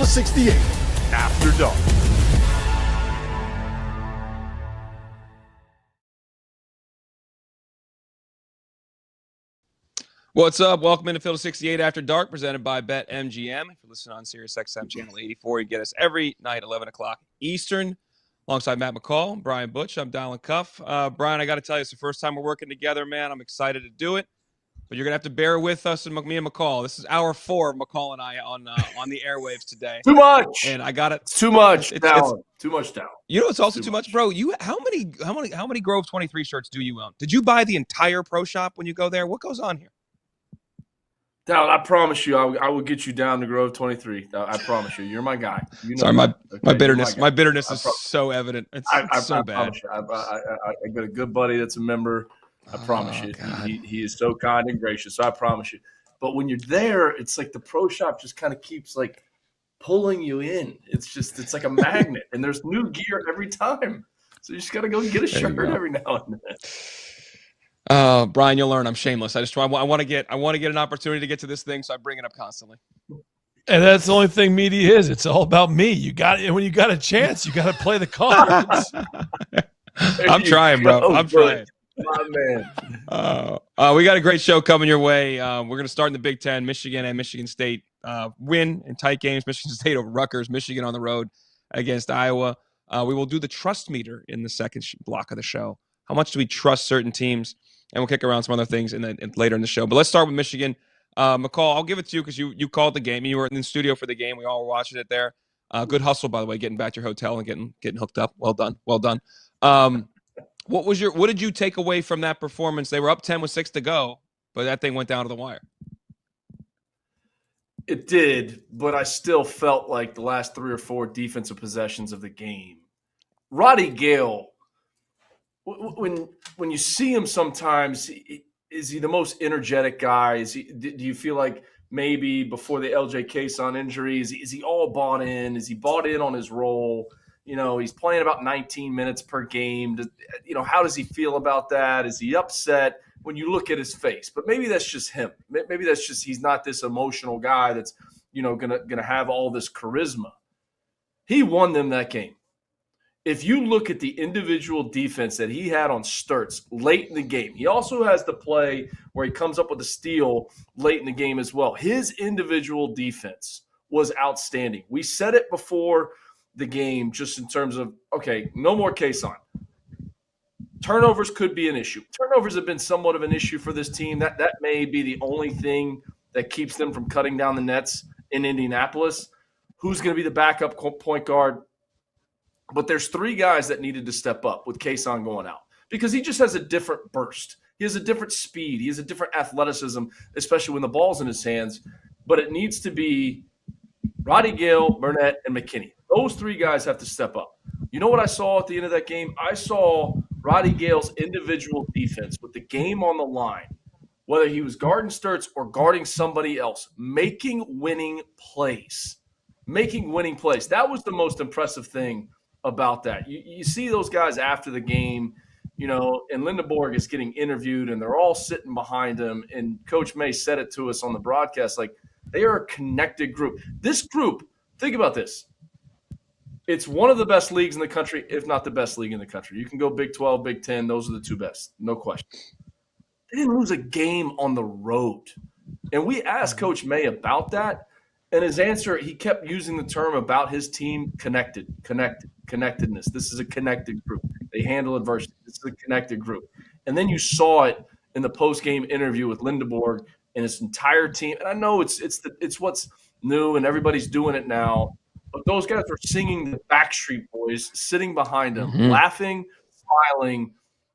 Philly 68 After Dark. What's up? Welcome into Philly 68 After Dark, presented by BetMGM. If you're listening on Sirius XM Channel 84, you get us every night, 11 o'clock Eastern. Alongside Matt McCall, Brian Butch, I'm Dallin Cuff. Brian, I got to tell you, it's the first time we're working together, man. I'm excited to do it. But you're going to have to bear with us and me and McCall. This is hour 4 of McCall and I on the airwaves today. Too much. And I got it. It's too much, Dallin. Too much, Dallin. You know, it's also too much, bro. How many Grove 23 shirts do you own? Did you buy the entire pro shop when you go there? What goes on here? Dallin, I promise you, I will get you down to Grove 23. I promise you. You're my guy. You know. Sorry, my bitterness is so evident. It's so bad. I got a good buddy that's a member. I promise you. He is so kind and gracious. So I promise you. But when you're there, it's like the pro shop just kind of keeps like pulling you in. It's like a magnet, and there's new gear every time. So you just got to go get a shirt every now and then. Brian, you'll learn I'm shameless. I want to get an opportunity to get to this thing, so I bring it up constantly. And that's the only thing media is. It's all about me. When you got a chance, you got to play the cards. I'm trying, bro. I'm trying. My man. We got a great show coming your way. We're going to start in the Big Ten. Michigan and Michigan State win in tight games. Michigan State over Rutgers. Michigan on the road against Iowa. We will do the trust meter in the second block of the show. How much do we trust certain teams? And we'll kick around some other things later in the show. But let's start with Michigan. McCall, I'll give it to you because you called the game. You were in the studio for the game. We all were watching it there. Good hustle, by the way, getting back to your hotel and getting hooked up. Well done. What did you take away from that performance? They were up 10 with 6 to go, but that thing went down to the wire. It did, but I still felt like the last 3 or 4 defensive possessions of the game. Roddy Gale, when you see him sometimes, is he the most energetic guy? Do you feel like maybe before the LJ Kayson injury, is he all bought in? Is he bought in on his role? You know, he's playing about 19 minutes per game. How does he feel about that? Is he upset when you look at his face? But maybe that's just him. Maybe that's just he's not this emotional guy that's, gonna have all this charisma. He won them that game. If you look at the individual defense that he had on Sturtz late in the game, he also has the play where he comes up with a steal late in the game as well. His individual defense was outstanding. We said it before the game just in terms of, okay, no more Kayson. Turnovers could be an issue. Turnovers have been somewhat of an issue for this team. That may be the only thing that keeps them from cutting down the nets in Indianapolis. Who's going to be the backup point guard? But there's 3 guys that needed to step up with Kayson going out because he just has a different burst. He has a different speed. He has a different athleticism, especially when the ball's in his hands. But it needs to be Roddy Gale, Burnett, and McKinney. Those 3 guys have to step up. You know what I saw at the end of that game? I saw Roddy Gale's individual defense with the game on the line, whether he was guarding Sturtz or guarding somebody else, making winning plays. That was the most impressive thing about that. You see those guys after the game, and Lindenborg is getting interviewed, and they're all sitting behind him. And Coach May said it to us on the broadcast, like they are a connected group. This group, think about this. It's one of the best leagues in the country, if not the best league in the country. You can go Big 12, Big 10. Those are the 2 best, no question. They didn't lose a game on the road. And we asked Coach May about that. And his answer, he kept using the term about his team, connectedness. This is a connected group. They handle adversity. This is a connected group. And then you saw it in the post-game interview with Lindenborg and his entire team. And I know it's what's new and everybody's doing it now. But those guys are singing the Backstreet Boys, sitting behind them, laughing, smiling.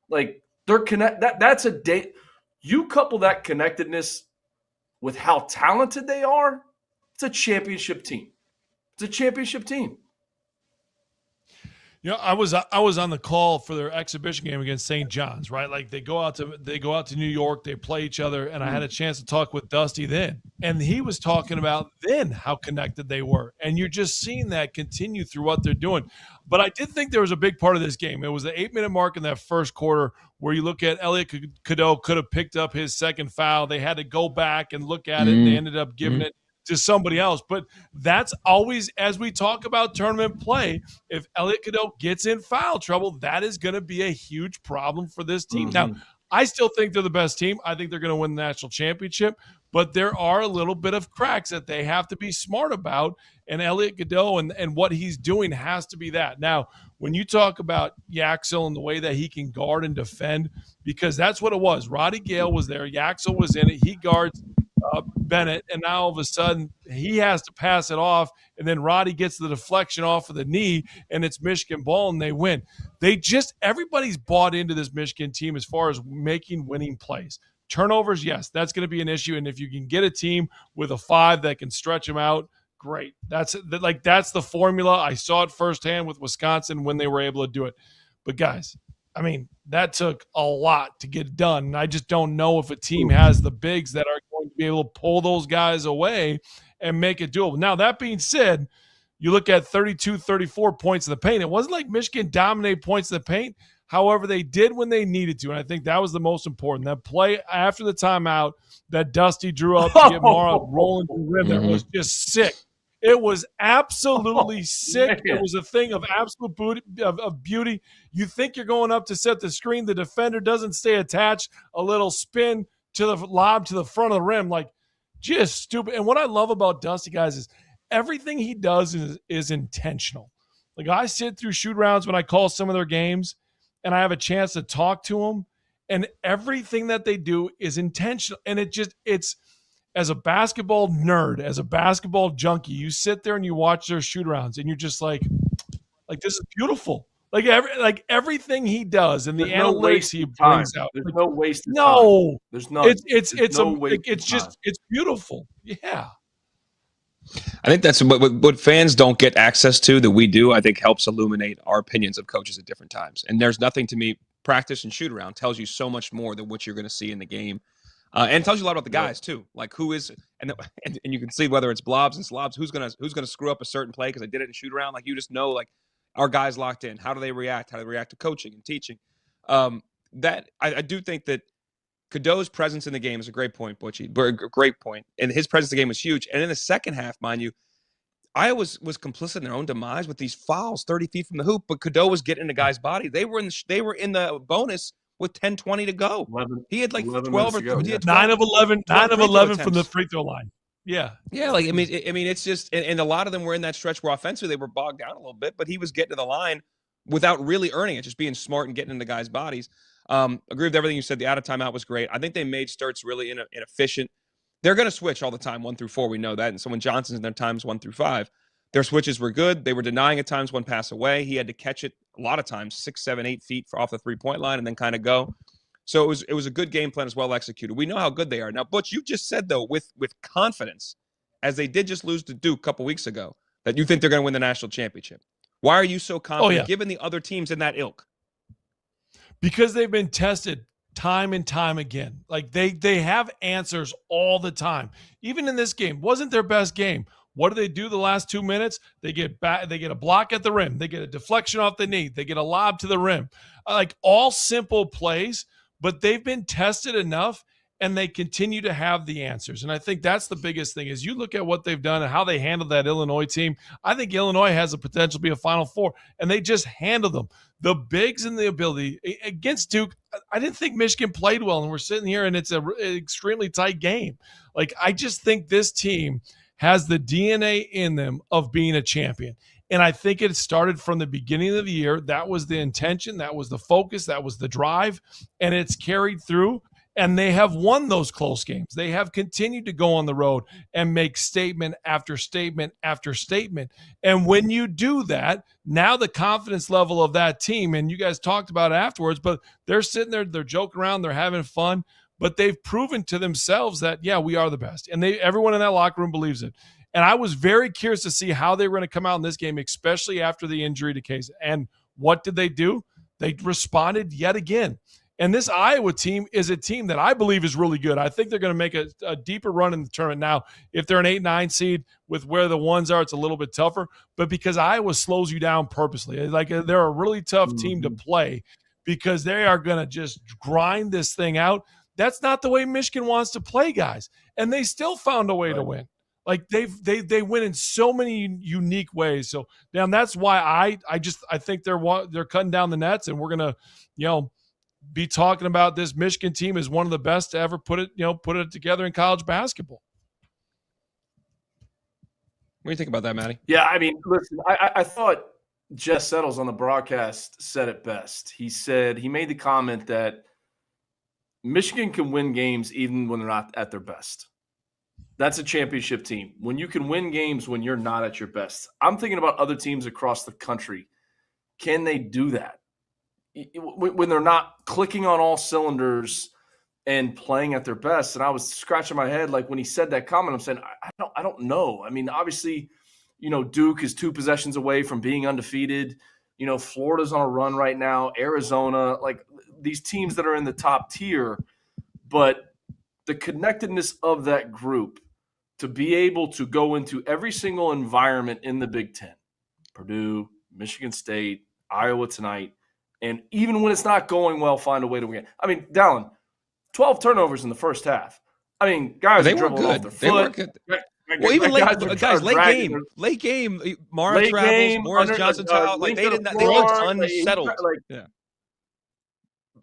Like they're that's a day. You couple that connectedness with how talented they are, it's a championship team. It's a championship team. I was on the call for their exhibition game against St. John's, right? Like they go out to New York, they play each other, and I had a chance to talk with Dusty then, and he was talking about then how connected they were, and you're just seeing that continue through what they're doing. But I did think there was a big part of this game. It was the 8-minute mark in that first quarter where you look at Elliot Cadeau could have picked up his second foul. They had to go back and look at it, and they ended up giving it to somebody else. But that's always, as we talk about tournament play, if Elliot Cadeau gets in foul trouble, that is going to be a huge problem for this team. Now, I still think they're the best team. I think they're going to win the national championship, but there are a little bit of cracks that they have to be smart about, and Elliot Cadeau and what he's doing has to be that. Now, when you talk about Yaxel and the way that he can guard and defend, because that's what it was. Roddy Gale was there. Yaxel was in it. He guards Bennett, and now all of a sudden he has to pass it off, and then Roddy gets the deflection off of the knee, and it's Michigan ball, and they win. Everybody's bought into this Michigan team as far as making winning plays. Turnovers, yes, that's going to be an issue, and if you can get a team with a 5 that can stretch them out, great. That's the formula. I saw it firsthand with Wisconsin when they were able to do it. But guys, I mean, that took a lot to get done. And I just don't know if a team has the bigs that are going to be able to pull those guys away and make it doable. Now, that being said, you look at 32, 34 points in the paint. It wasn't like Michigan dominated points in the paint. However, they did when they needed to. And I think that was the most important. That play after the timeout that Dusty drew up to get Mara rolling to the rim there was just sick. It was absolutely sick. Man. It was a thing of absolute beauty. You think you're going up to set the screen. The defender doesn't stay attached. A little spin to the lob to the front of the rim. Like, just stupid. And what I love about Dusty, guys, is everything he does is intentional. Like, I sit through shoot rounds when I call some of their games, and I have a chance to talk to them, and everything that they do is intentional. And it's as a basketball nerd, as a basketball junkie, you sit there and you watch their shoot rounds, and you're just like this is beautiful. Like everything he does and the analytics he brings out. There's no waste of time. No, there's none. It's beautiful. Yeah. I think that's what fans don't get access to that we do, I think helps illuminate our opinions of coaches at different times. And there's nothing to me, practice and shoot around tells you so much more than what you're going to see in the game. And it tells you a lot about the guys too, like who is, and you can see whether it's blobs and slobs, who's gonna screw up a certain play because I did it in shoot around. Like, you just know, like, our guys locked in. How do they react? How do they react to coaching and teaching? That I do think that Cadeau's presence in the game is a great point, Butchie. Great point, and his presence in the game was huge. And in the second half, mind you, Iowa was complicit in their own demise with these fouls 30 feet from the hoop, but Cadeau was getting in the guy's body. They were in the bonus with 10-20 to go. He had like 12 or 9 of 11 from the free throw line. Yeah. Yeah, like I mean it's just, and a lot of them were in that stretch where offensively they were bogged down a little bit, but he was getting to the line without really earning it, just being smart and getting in the guys' bodies. Agree with everything you said. The out of timeout was great. I think they made Sturts really inefficient. They're going to switch all the time, 1 through 4. We know that. And so when Johnson's in their times 1 through 5, their switches were good. They were denying at times one pass away. He had to catch it a lot of times 6, 7, 8 feet off the 3-point line and then kind of go. So it was a good game plan, as well executed. We know how good they are. Now, Butch, you just said, though, with confidence, as they did just lose to Duke a couple weeks ago, that you think they're going to win the national championship. Why are you so confident, given the other teams in that ilk? Because they've been tested time and time again. Like, they have answers all the time. Even in this game, wasn't their best game. What do they do the last 2 minutes? They get back. They get a block at the rim. They get a deflection off the knee. They get a lob to the rim. Like, all simple plays, but they've been tested enough, and they continue to have the answers. And I think that's the biggest thing is you look at what they've done and how they handled that Illinois team. I think Illinois has the potential to be a Final Four, and they just handled them. The bigs and the ability against Duke, I didn't think Michigan played well, and we're sitting here and it's an extremely tight game. Like, I just think this team has the DNA in them of being a champion. And I think it started from the beginning of the year. That was the intention. That was the focus. That was the drive. And it's carried through. And they have won those close games. They have continued to go on the road and make statement after statement after statement. And when you do that, now the confidence level of that team, and you guys talked about it afterwards, but they're sitting there, they're joking around, they're having fun, but they've proven to themselves that, yeah, we are the best. And everyone in that locker room believes it. And I was very curious to see how they were going to come out in this game, especially after the injury to Case. And what did they do? They responded yet again. And this Iowa team is a team that I believe is really good. I think they're going to make a deeper run in the tournament. Now, if they're an 8-9 seed with where the ones are, it's a little bit tougher. But because Iowa slows you down purposely, like they're a really tough team to play because they are going to just grind this thing out. That's not the way Michigan wants to play, guys. And they still found a way to win. Like they win in so many unique ways. So Dan, that's why I think they're cutting down the nets, and we're gonna, be talking about this Michigan team as one of the best to ever put it together in college basketball. What do you think about that, Matty? Yeah, I mean, listen, I thought Jess Settles on the broadcast said it best. He made the comment that Michigan can win games even when they're not at their best. That's a championship team. When you can win games when you're not at your best. I'm thinking about other teams across the country. Can they do that? When they're not clicking on all cylinders and playing at their best. And I was scratching my head like when he said that comment, I'm saying, I don't know. I mean, obviously, Duke is 2 possessions away from being undefeated. Florida's on a run right now, Arizona, like these teams that are in the top tier. But the connectedness of that group to be able to go into every single environment in the Big Ten, Purdue, Michigan State, Iowa tonight, and even when it's not going well, find a way to win. I mean, Dallin, 12 turnovers in the first half. I mean, guys they are dribbling good. off their foot. They were good. Well, even late game, Mara travels, Morris Johnson towel. Like they didn't. They looked unsettled.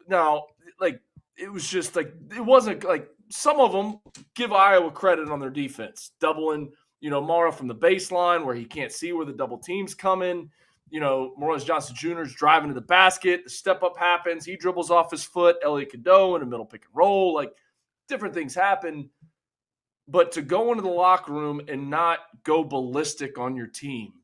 No, like it was just like it wasn't like some of them give Iowa credit on their defense, doubling Mara from the baseline where he can't see where the double team's coming. Morris Johnson Jr. is driving to the basket. The step up happens. He dribbles off his foot. Elliot Cadeau in a middle pick and roll. Like different things happen. But to go into the locker room and not go ballistic on your team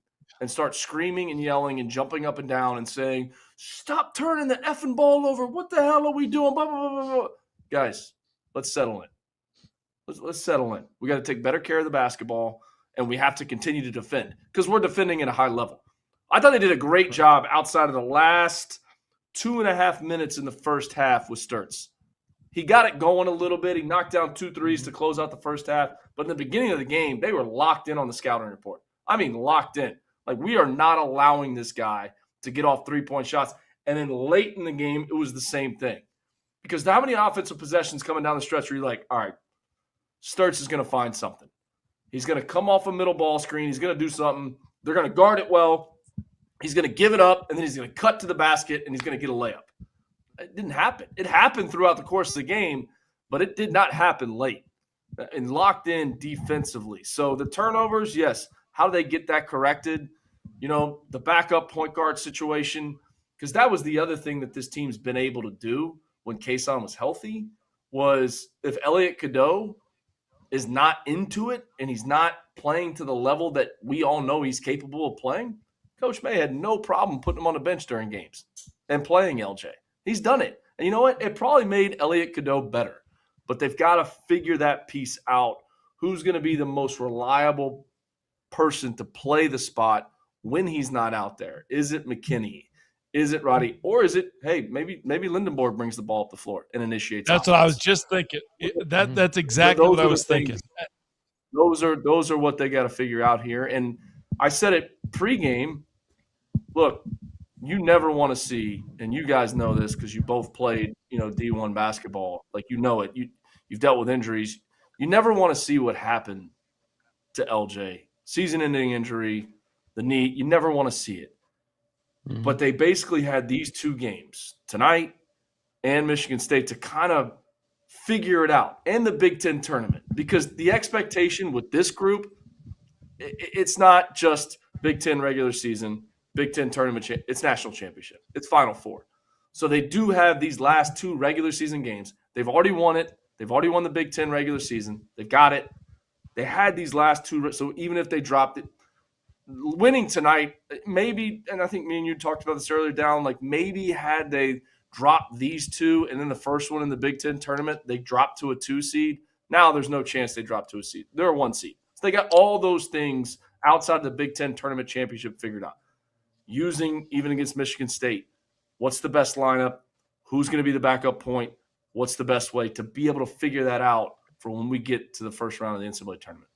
and start screaming and yelling and jumping up and down and saying, stop turning the effing ball over. What the hell are we doing? Blah, blah, blah, blah, blah. Guys, let's settle in. Let's settle in. We got to take better care of the basketball, and we have to continue to defend because we're defending at a high level. I thought they did a great job outside of the last 2.5 minutes in the first half with Sturtz. He got it going a little bit. He knocked down 2 threes to close out the first half. But in the beginning of the game, they were locked in on the scouting report. I mean, locked in. Like, we are not allowing this guy to get off 3-point shots. And then late in the game, it was the same thing. Because how many offensive possessions coming down the stretch where you're like, all right, Sturtz is going to find something. He's going to come off a middle ball screen. He's going to do something. They're going to guard it well. He's going to give it up, and then he's going to cut to the basket, and he's going to get a layup. It didn't happen. It happened throughout the course of the game, but it did not happen late and locked in defensively. So the turnovers, yes. How do they get that corrected? The backup point guard situation, because that was the other thing that this team's been able to do when Kason was healthy, was if Elliot Cadeau is not into it and he's not playing to the level that we all know he's capable of playing, Coach May had no problem putting him on the bench during games and playing LJ. He's done it. And you know what? It probably made Elliot Cadeau better. But they've got to figure that piece out. Who's going to be the most reliable person to play the spot when he's not out there? Is it McKinney? Is it Roddy? Or is it, hey, maybe Lindenborg brings the ball up the floor and initiates That's offense. What I was just thinking. That's exactly what I was thinking. Those are what they got to figure out here. And I said it pregame. Look, you never want to see, and you guys know this because you both played, D1 basketball. Like, it. You've dealt with injuries. You never want to see what happened to LJ. Season-ending injury, the knee. You never want to see it. Mm-hmm. But they basically had these 2 games, tonight and Michigan State, to kind of figure it out, and the Big Ten tournament. Because the expectation with this group, it's not just Big Ten regular season, Big Ten tournament, it's national championship. It's Final Four. So they do have these last 2 regular season games. They've already won it. They've already won the Big Ten regular season. They've got it. They had these last 2. So even if they dropped it, winning tonight, maybe, and I think me and you talked about this earlier, down, like maybe had they dropped these 2 and then the first one in the Big Ten tournament, they dropped to a 2 seed. Now there's no chance they drop to a seed. They're a 1 seed. So they got all those things outside the Big Ten tournament championship figured out. Using even against Michigan State, what's the best lineup? Who's going to be the backup point? What's the best way to be able to figure that out for when we get to the first round of the NCAA tournament?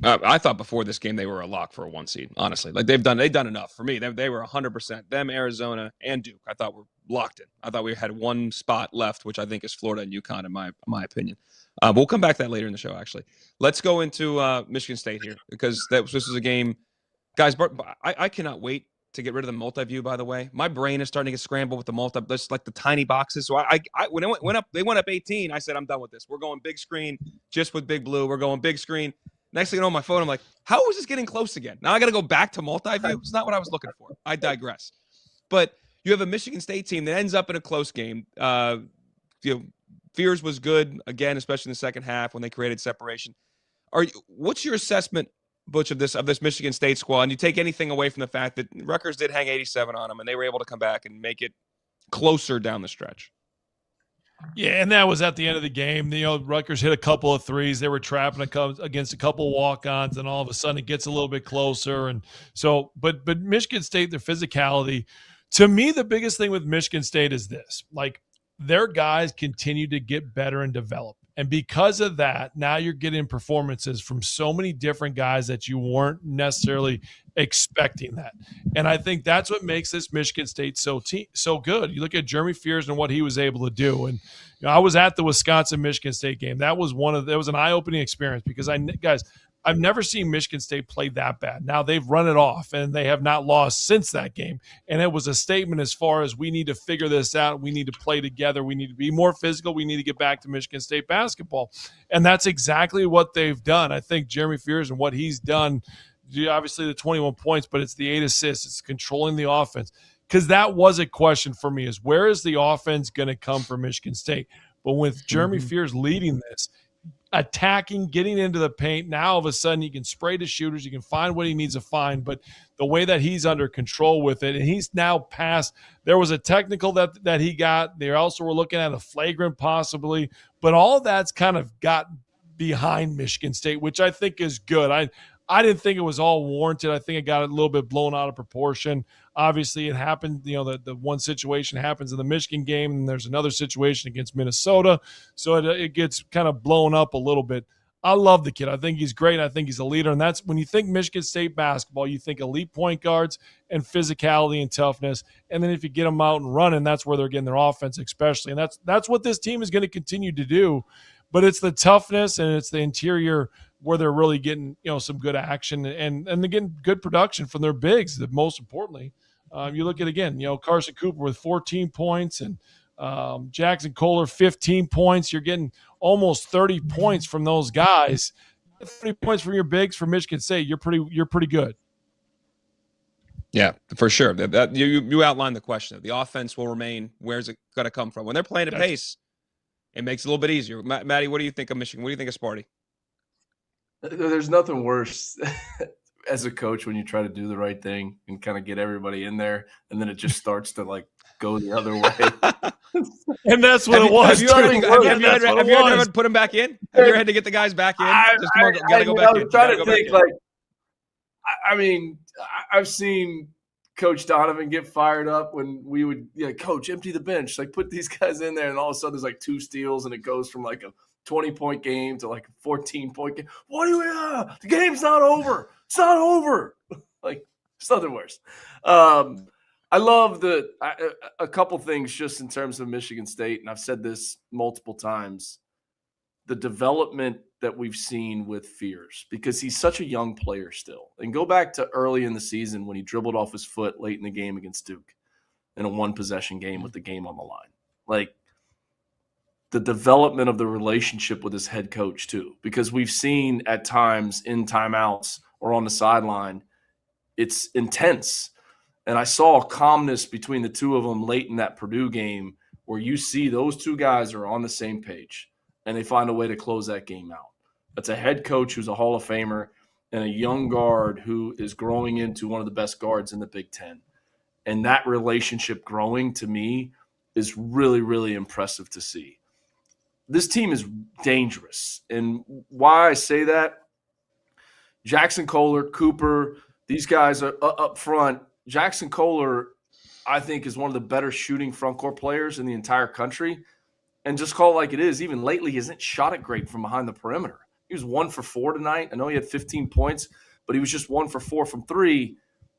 I thought before this game they were a lock for a 1 seed. Honestly, like they've done enough for me. They were 100%. Them, Arizona, and Duke. I thought were locked in. I thought we had one spot left, which I think is Florida and UConn, in my opinion. But we'll come back to that later in the show. Actually, let's go into Michigan State here because this is a game, guys. I cannot wait to get rid of the multi-view. By the way, my brain is starting to get scrambled with the just like the tiny boxes. So I when it went up, they went up 18. I said I'm done with this. We're going big screen just with Big Blue. We're going big screen. Next thing you know, on my phone, I'm like, how is this getting close again? Now I got to go back to multi-view. It's not what I was looking for. I digress. But you have a Michigan State team that ends up in a close game. Fears was good again, especially in the second half when they created separation. What's your assessment, Butch, of this Michigan State squad? And you take anything away from the fact that Rutgers did hang 87 on them, and they were able to come back and make it closer down the stretch. Yeah, and that was at the end of the game. Rutgers hit a couple of threes. They were trapping against a couple of walk-ons, and all of a sudden it gets a little bit closer. And so, but Michigan State, their physicality, to me, the biggest thing with Michigan State is this: like their guys continue to get better and develop. And because of that, now you're getting performances from so many different guys that you weren't necessarily expecting that. And I think that's what makes this Michigan State so good. You look at Jeremy Fears and what he was able to do. And I was at the Wisconsin-Michigan State game. That was an eye-opening experience because I've never seen Michigan State play that bad. Now they've run it off and they have not lost since that game. And it was a statement as far as we need to figure this out. We need to play together. We need to be more physical. We need to get back to Michigan State basketball. And that's exactly what they've done. I think Jeremy Fears and what he's done, obviously the 21 points, but it's the 8 assists. It's controlling the offense. Because that was a question for me is where is the offense going to come from Michigan State? But with Jeremy Fears leading this, attacking, getting into the paint. Now all of a sudden he can spray to shooters. He can find what he needs to find. But the way that he's under control with it, and he's now passed. There was a technical that he got. They also were looking at a flagrant possibly. But all of that's kind of got behind Michigan State, which I think is good. I didn't think it was all warranted. I think it got a little bit blown out of proportion. Obviously, it happened, the one situation happens in the Michigan game, and there's another situation against Minnesota. So it gets kind of blown up a little bit. I love the kid. I think he's great. I think he's a leader. And that's when you think Michigan State basketball, you think elite point guards and physicality and toughness. And then if you get them out and running, that's where they're getting their offense especially. And that's what this team is going to continue to do. But it's the toughness and it's the interior where they're really getting, some good action and they're getting good production from their bigs, most importantly. You look at, again, Carson Cooper with 14 points and Jackson Kohler, 15 points. You're getting almost 30 points from those guys. 30 points from your bigs for Michigan State. You're pretty good. Yeah, for sure. That you outlined the question. The offense will remain. Where's it going to come from? When they're playing at pace, it makes it a little bit easier. Maddie, what do you think of Michigan? What do you think of Sparty? There's nothing worse as a coach when you try to do the right thing and kind of get everybody in there, and then it just starts to go the other way. And that's what it was. Have you ever put them back in? Have you ever had to get the guys back in? Gotta go back in. Trying to think I've seen Coach Donovan get fired up when we would, Coach, empty the bench, put these guys in there, and all of a sudden there's 2 steals, and it goes from a 20-point game to a 14-point game. What do you have? The game's not over. It's not over. It's nothing worse. I love a couple things just in terms of Michigan State, and I've said this multiple times, the development that we've seen with Fears, because he's such a young player still. And go back to early in the season when he dribbled off his foot late in the game against Duke in a 1-possession game with the game on the line. The development of the relationship with his head coach too, because we've seen at times in timeouts or on the sideline, it's intense. And I saw a calmness between the two of them late in that Purdue game where you see those two guys are on the same page and they find a way to close that game out. That's a head coach who's a Hall of Famer and a young guard who is growing into one of the best guards in the Big Ten. And that relationship growing, to me, is really, really impressive to see. This team is dangerous. And why I say that, Jackson Kohler, Cooper, these guys are up front. Jackson Kohler, I think, is one of the better shooting front court players in the entire country. And just call it like it is, even lately, he hasn't shot it great from behind the perimeter. He was 1 for 4 tonight. I know he had 15 points, but he was just 1 for 4 from 3.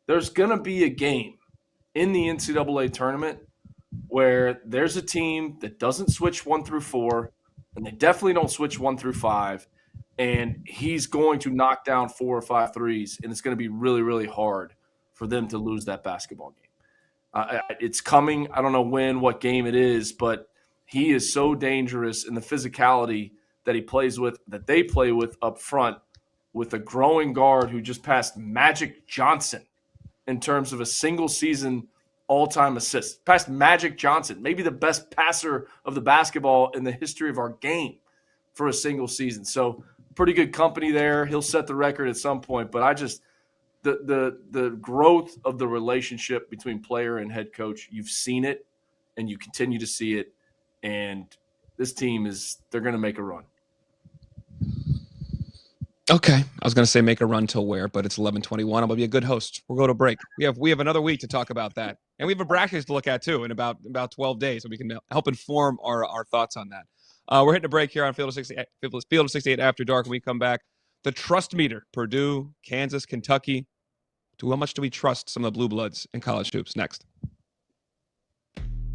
There's going to be a game in the NCAA tournament where there's a team that doesn't switch 1 through 4, and they definitely don't switch 1 through 5, and he's going to knock down 4 or 5 threes, and it's going to be really, really hard for them to lose that basketball game. It's coming. I don't know when, what game it is, but he is so dangerous in the physicality that he plays with, that they play with up front, with a growing guard who just passed Magic Johnson in terms of a single season all-time assists. Passed Magic Johnson, maybe the best passer of the basketball in the history of our game for a single season. So pretty good company there. He'll set the record at some point, but I just the growth of the relationship between player and head coach, you've seen it and you continue to see it, and this team they're going to make a run. Okay. I was going to say make a run till where, but it's 11:21. I'm going to be a good host. We'll go to break. We have another week to talk about that. And we have a bracket to look at too in about 12 days, so we can help inform our thoughts on that. We're hitting a break here on Field of 68 After Dark. When we come back, the trust meter, Purdue, Kansas, Kentucky. How much do we trust some of the blue bloods in college hoops? Next.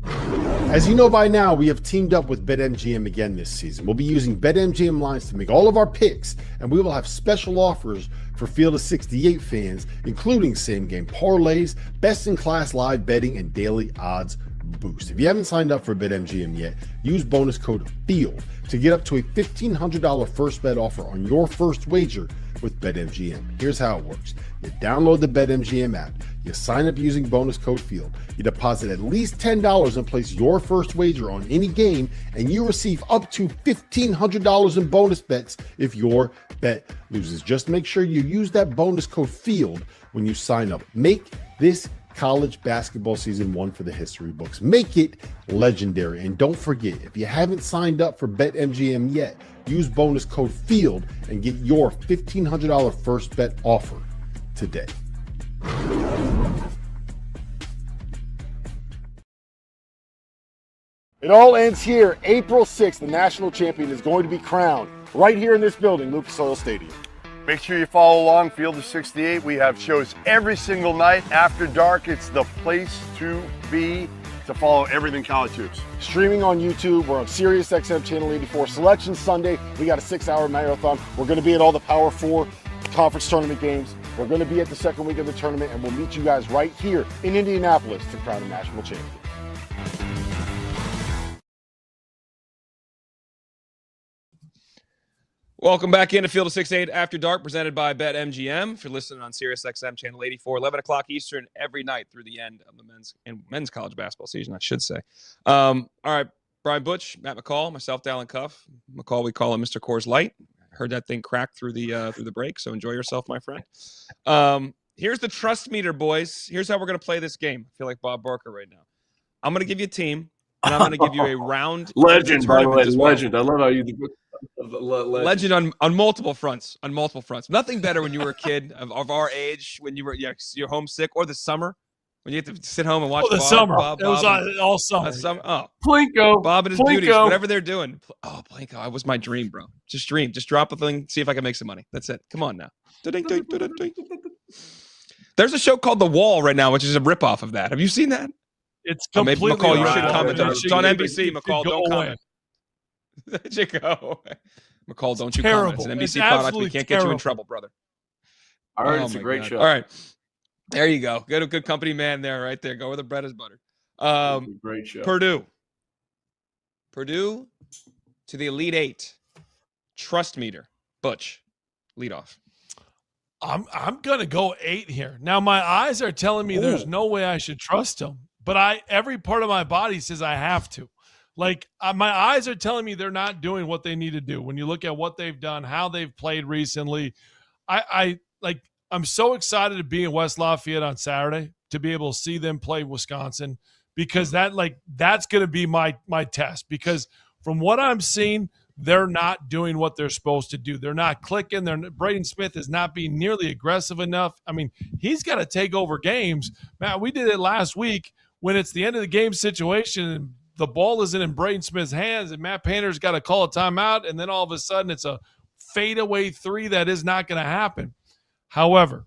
As you know by now, we have teamed up with BetMGM again this season. We'll be using BetMGM lines to make all of our picks, and we will have special offers for Field of 68 fans, including same-game parlays, best-in-class live betting, and daily odds boost. If you haven't signed up for BetMGM yet, use bonus code FIELD to get up to a $1,500 first bet offer on your first wager with BetMGM. Here's how it works. You download the BetMGM app, you sign up using bonus code FIELD, you deposit at least $10 and place your first wager on any game, and you receive up to $1,500 in bonus bets if your bet loses. Just make sure you use that bonus code FIELD when you sign up. Make this college basketball season one for the history books. Make it legendary. And don't forget, if you haven't signed up for BetMGM yet, use bonus code FIELD and get your $1,500 first bet offer today. It all ends here. April 6th, the national champion is going to be crowned right here in this building, Lucas Oil Stadium. Make sure you follow along Field of 68. We have shows every single night after dark. It's the place to be to follow everything college hoops. Streaming on YouTube. We're on SiriusXM Channel 84. Selection Sunday. We got a 6-hour marathon. We're going to be at all the Power 4 conference tournament games. We're going to be at the second week of the tournament, and we'll meet you guys right here in Indianapolis to crown a national champion. Welcome back into Field of 68 After Dark, presented by BetMGM. If you're listening on SiriusXM Channel 84, 11 o'clock Eastern every night through the end of the men's college basketball season, I should say. All right, Brian Butch, Matt McCall, myself, Dallin Cuff. McCall, we call him Mr. Coors Light. Heard that thing crack through the break, so enjoy yourself, my friend. Here's the trust meter, boys. Here's how we're going to play this game. I feel like Bob Barker right now. I'm going to give you a team, and I'm going to give you a round. Legend, by the way. Legend. I love how you do. Legend on multiple fronts. Nothing better when you were a kid of our age, when you're homesick, or the summer when you have to sit home and watch summer. Bob, it was all summer. Oh, Plinko, Bob and his beauties, whatever they're doing. Oh, Plinko, it was my dream, bro. Just drop a thing, see if I can make some money. That's it. Come on now. There's a show called The Wall right now, which is a ripoff of that. Have you seen that? It's completely. Maybe, McCall, you should comment on it. It's on NBC. McCall, don't comment. There you go. McCall, don't you comment. It's an NBC product. We can't get you in trouble, brother. All right, it's a great show. All right. There you go. Good company man there, right there. Go where the bread is buttered. Great show. Purdue to the Elite Eight. Trust meter. Butch, lead off. I'm gonna go 8 here. Now my eyes are telling me there's no way I should trust him, but every part of my body says I have to. Like my eyes are telling me they're not doing what they need to do. When you look at what they've done, how they've played recently, I'm so excited to be in West Lafayette on Saturday to be able to see them play Wisconsin, because that's going to be my test. Because from what I'm seeing, they're not doing what they're supposed to do. They're not clicking. Braden Smith is not being nearly aggressive enough. I mean, he's got to take over games. Matt, we did it last week when it's the end of the game situation and the ball isn't in Braden Smith's hands and Matt Painter's got to call a timeout, and then all of a sudden it's a fadeaway three that is not going to happen. However,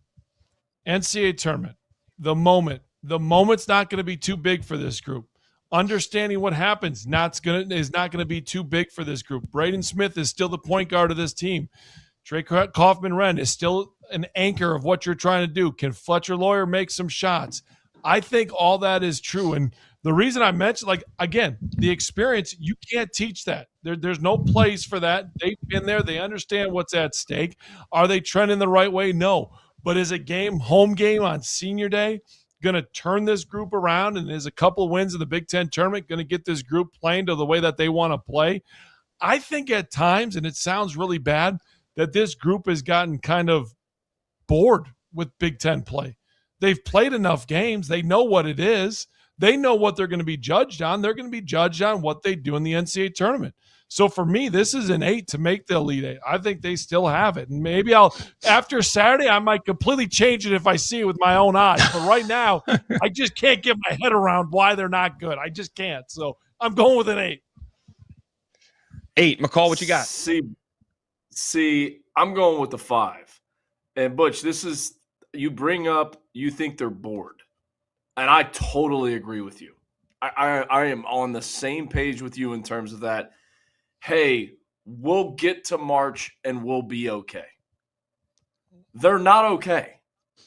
NCAA tournament, the moment's not going to be too big for this group. Understanding what happens is not going to be too big for this group. Braden Smith is still the point guard of this team. Trey Kaufman-Renn is still an anchor of what you're trying to do. Can Fletcher Lawyer make some shots? I think all that is true. And the reason I mentioned, like, again, the experience, you can't teach that. There's no place for that. They've been there. They understand what's at stake. Are they trending the right way? No. But is a home game on senior day going to turn this group around? And is a couple wins in the Big Ten tournament going to get this group playing to the way that they want to play? I think at times, and it sounds really bad, that this group has gotten kind of bored with Big Ten play. They've played enough games. They know what it is. They know what they're going to be judged on. They're going to be judged on what they do in the NCAA tournament. So for me, this is an 8 to make the Elite Eight. I think they still have it. And maybe after Saturday, I might completely change it if I see it with my own eyes. But right now, I just can't get my head around why they're not good. I just can't. So I'm going with an 8. 8. McCall, what you got? See, I'm going with the 5. And Butch, you bring up, you think they're bored. And I totally agree with you. I am on the same page with you in terms of that. Hey, we'll get to March and we'll be okay. They're not okay.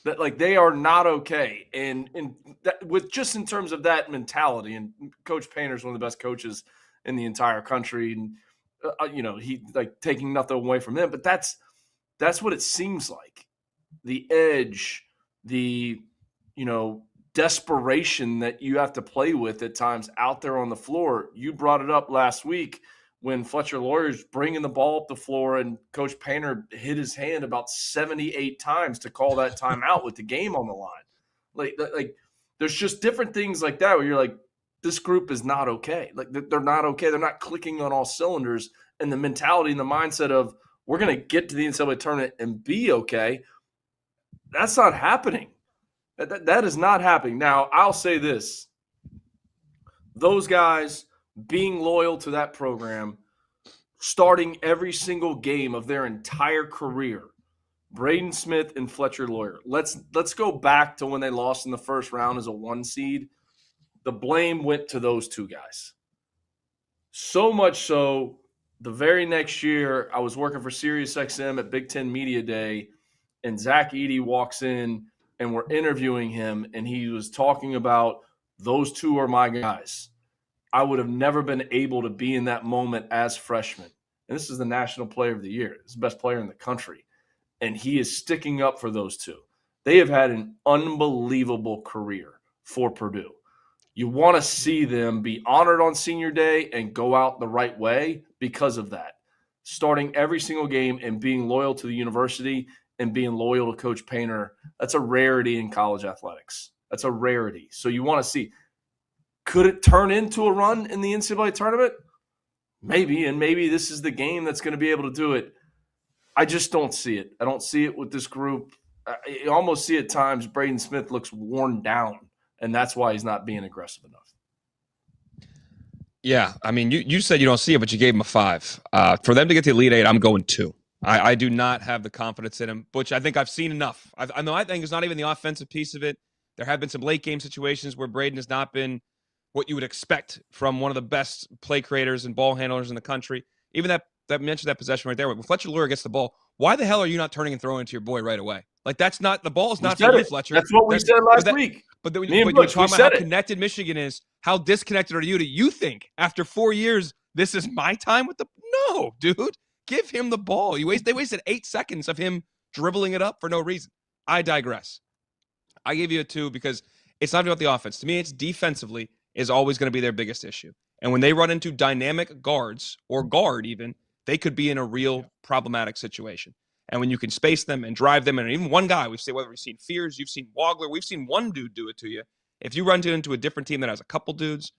They are not okay. And with just in terms of that mentality, and Coach Painter is one of the best coaches in the entire country, and he taking nothing away from him, but that's what it seems like. The edge, the desperation that you have to play with at times out there on the floor. You brought it up last week when Fletcher Lawyer's bringing the ball up the floor and Coach Painter hit his hand about 78 times to call that timeout with the game on the line. Like there's just different things like that where you're like, this group is not okay. Like they're not okay. They're not clicking on all cylinders. And the mentality and the mindset of we're going to get to the NCAA tournament and be okay, that's not happening. That is not happening. Now, I'll say this. Those guys being loyal to that program, starting every single game of their entire career, Braden Smith and Fletcher Lawyer. Let's go back to when they lost in the first round as a 1 seed. The blame went to those two guys. So much so, the very next year, I was working for SiriusXM at Big Ten Media Day, and Zach Edey walks in, and we're interviewing him, and he was talking about those two are my guys. I would have never been able to be in that moment as freshmen. And this is the National Player of the Year. He's the best player in the country. And he is sticking up for those two. They have had an unbelievable career for Purdue. You want to see them be honored on senior day and go out the right way because of that. Starting every single game and being loyal to the university and being loyal to Coach Painter, that's a rarity in college athletics. That's a rarity. So you want to see, could it turn into a run in the NCAA tournament? Maybe, and maybe this is the game that's going to be able to do it. I just don't see it. I don't see it with this group. I almost see at times Braden Smith looks worn down, and that's why he's not being aggressive enough. Yeah, I mean, you said you don't see it, but you gave him a 5. For them to get to the Elite Eight, I'm going 2. I do not have the confidence in him, Butch. I think I've seen enough. I think it's not even the offensive piece of it. There have been some late game situations where Braden has not been what you would expect from one of the best play creators and ball handlers in the country. Even that mentioned that possession right there. When Fletcher Lawyer gets the ball, why the hell are you not turning and throwing it to your boy right away? Like that's not the ball is not for you, Fletcher. That's what we said last week. But when you talk about how connected Michigan is, how disconnected are you to you think after 4 years this is my time with the no, dude. Give him the ball. They wasted 8 seconds of him dribbling it up for no reason. I digress. I gave you a 2 because it's not about the offense. To me, it's defensively is always going to be their biggest issue. And when they run into dynamic guards or guard even, they could be in a real problematic situation. And when you can space them and drive them, and even one guy, we've seen Fears, you've seen Wagler, we've seen one dude do it to you. If you run into a different team that has a couple dudes,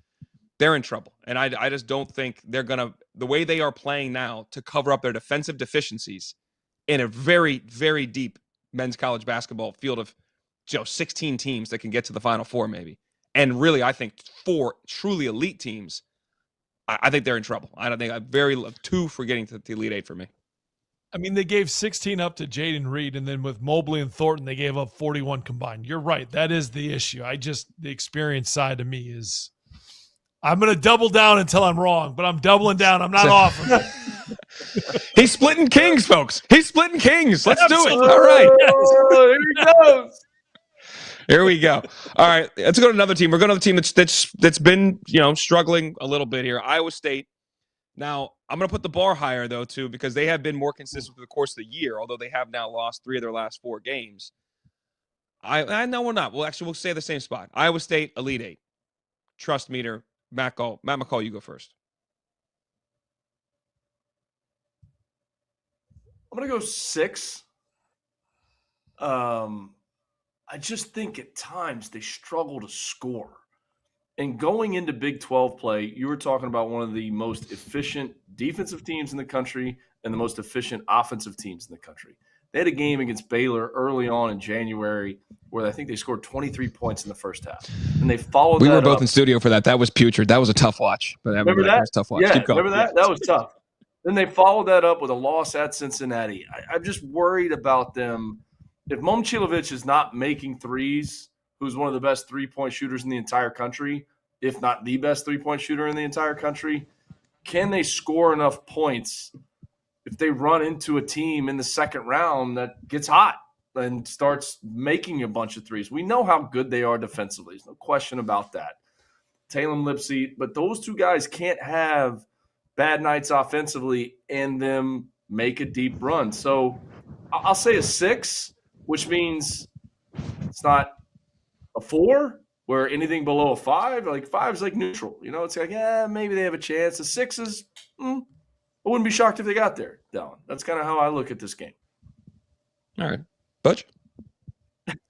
they're in trouble. And I just don't think they're going to, the way they are playing now, to cover up their defensive deficiencies in a very, very deep men's college basketball field of 16 teams that can get to the Final Four maybe. And really, I think 4 truly elite teams, I think they're in trouble. I don't think 2 for getting to the Elite Eight for me. I mean, they gave 16 up to Jaden Reed, and then with Mobley and Thornton, they gave up 41 combined. You're right. That is the issue. The experience side of me is I'm going to double down until I'm wrong, but I'm doubling down. I'm not off of it. He's splitting kings, folks. He's splitting kings. Let's do it. All right. Oh, here he goes. Here we go. All right, let's go to another team. We're going to a team that's been struggling a little bit here. Iowa State. Now I'm going to put the bar higher though too because they have been more consistent through the course of the year. Although they have now lost 3 of their last 4 games. I know we're not. We'll stay the same spot. Iowa State Elite 8. Trust meter. Matt McCall, you go first. I'm going to go 6. I just think at times they struggle to score. And going into Big 12 play, you were talking about one of the most efficient defensive teams in the country and the most efficient offensive teams in the country. They had a game against Baylor early on in January where I think they scored 23 points in the first half. And they followed We that were both up. in studio for that. That was putrid. That was a tough watch. But Remember that? That was a tough watch. Yeah, Keep going. remember that? That was tough. Then they followed that up with a loss at Cincinnati. I'm just worried about them. If Momcilovic is not making threes, who's one of the best three-point shooters in the entire country, if not the best three-point shooter in the entire country, can they score enough points if they run into a team in the second round that gets hot and starts making a bunch of threes? We know how good they are defensively. There's no question about that. Talon Lipsey, but those two guys can't have bad nights offensively and them make a deep run. So I'll say a 6, which means it's not a 4 where anything below a 5, like 5 is like neutral. It's like, maybe they have a chance. A 6 is, I wouldn't be shocked if they got there, Dallin. That's kind of how I look at this game. All right. Butch?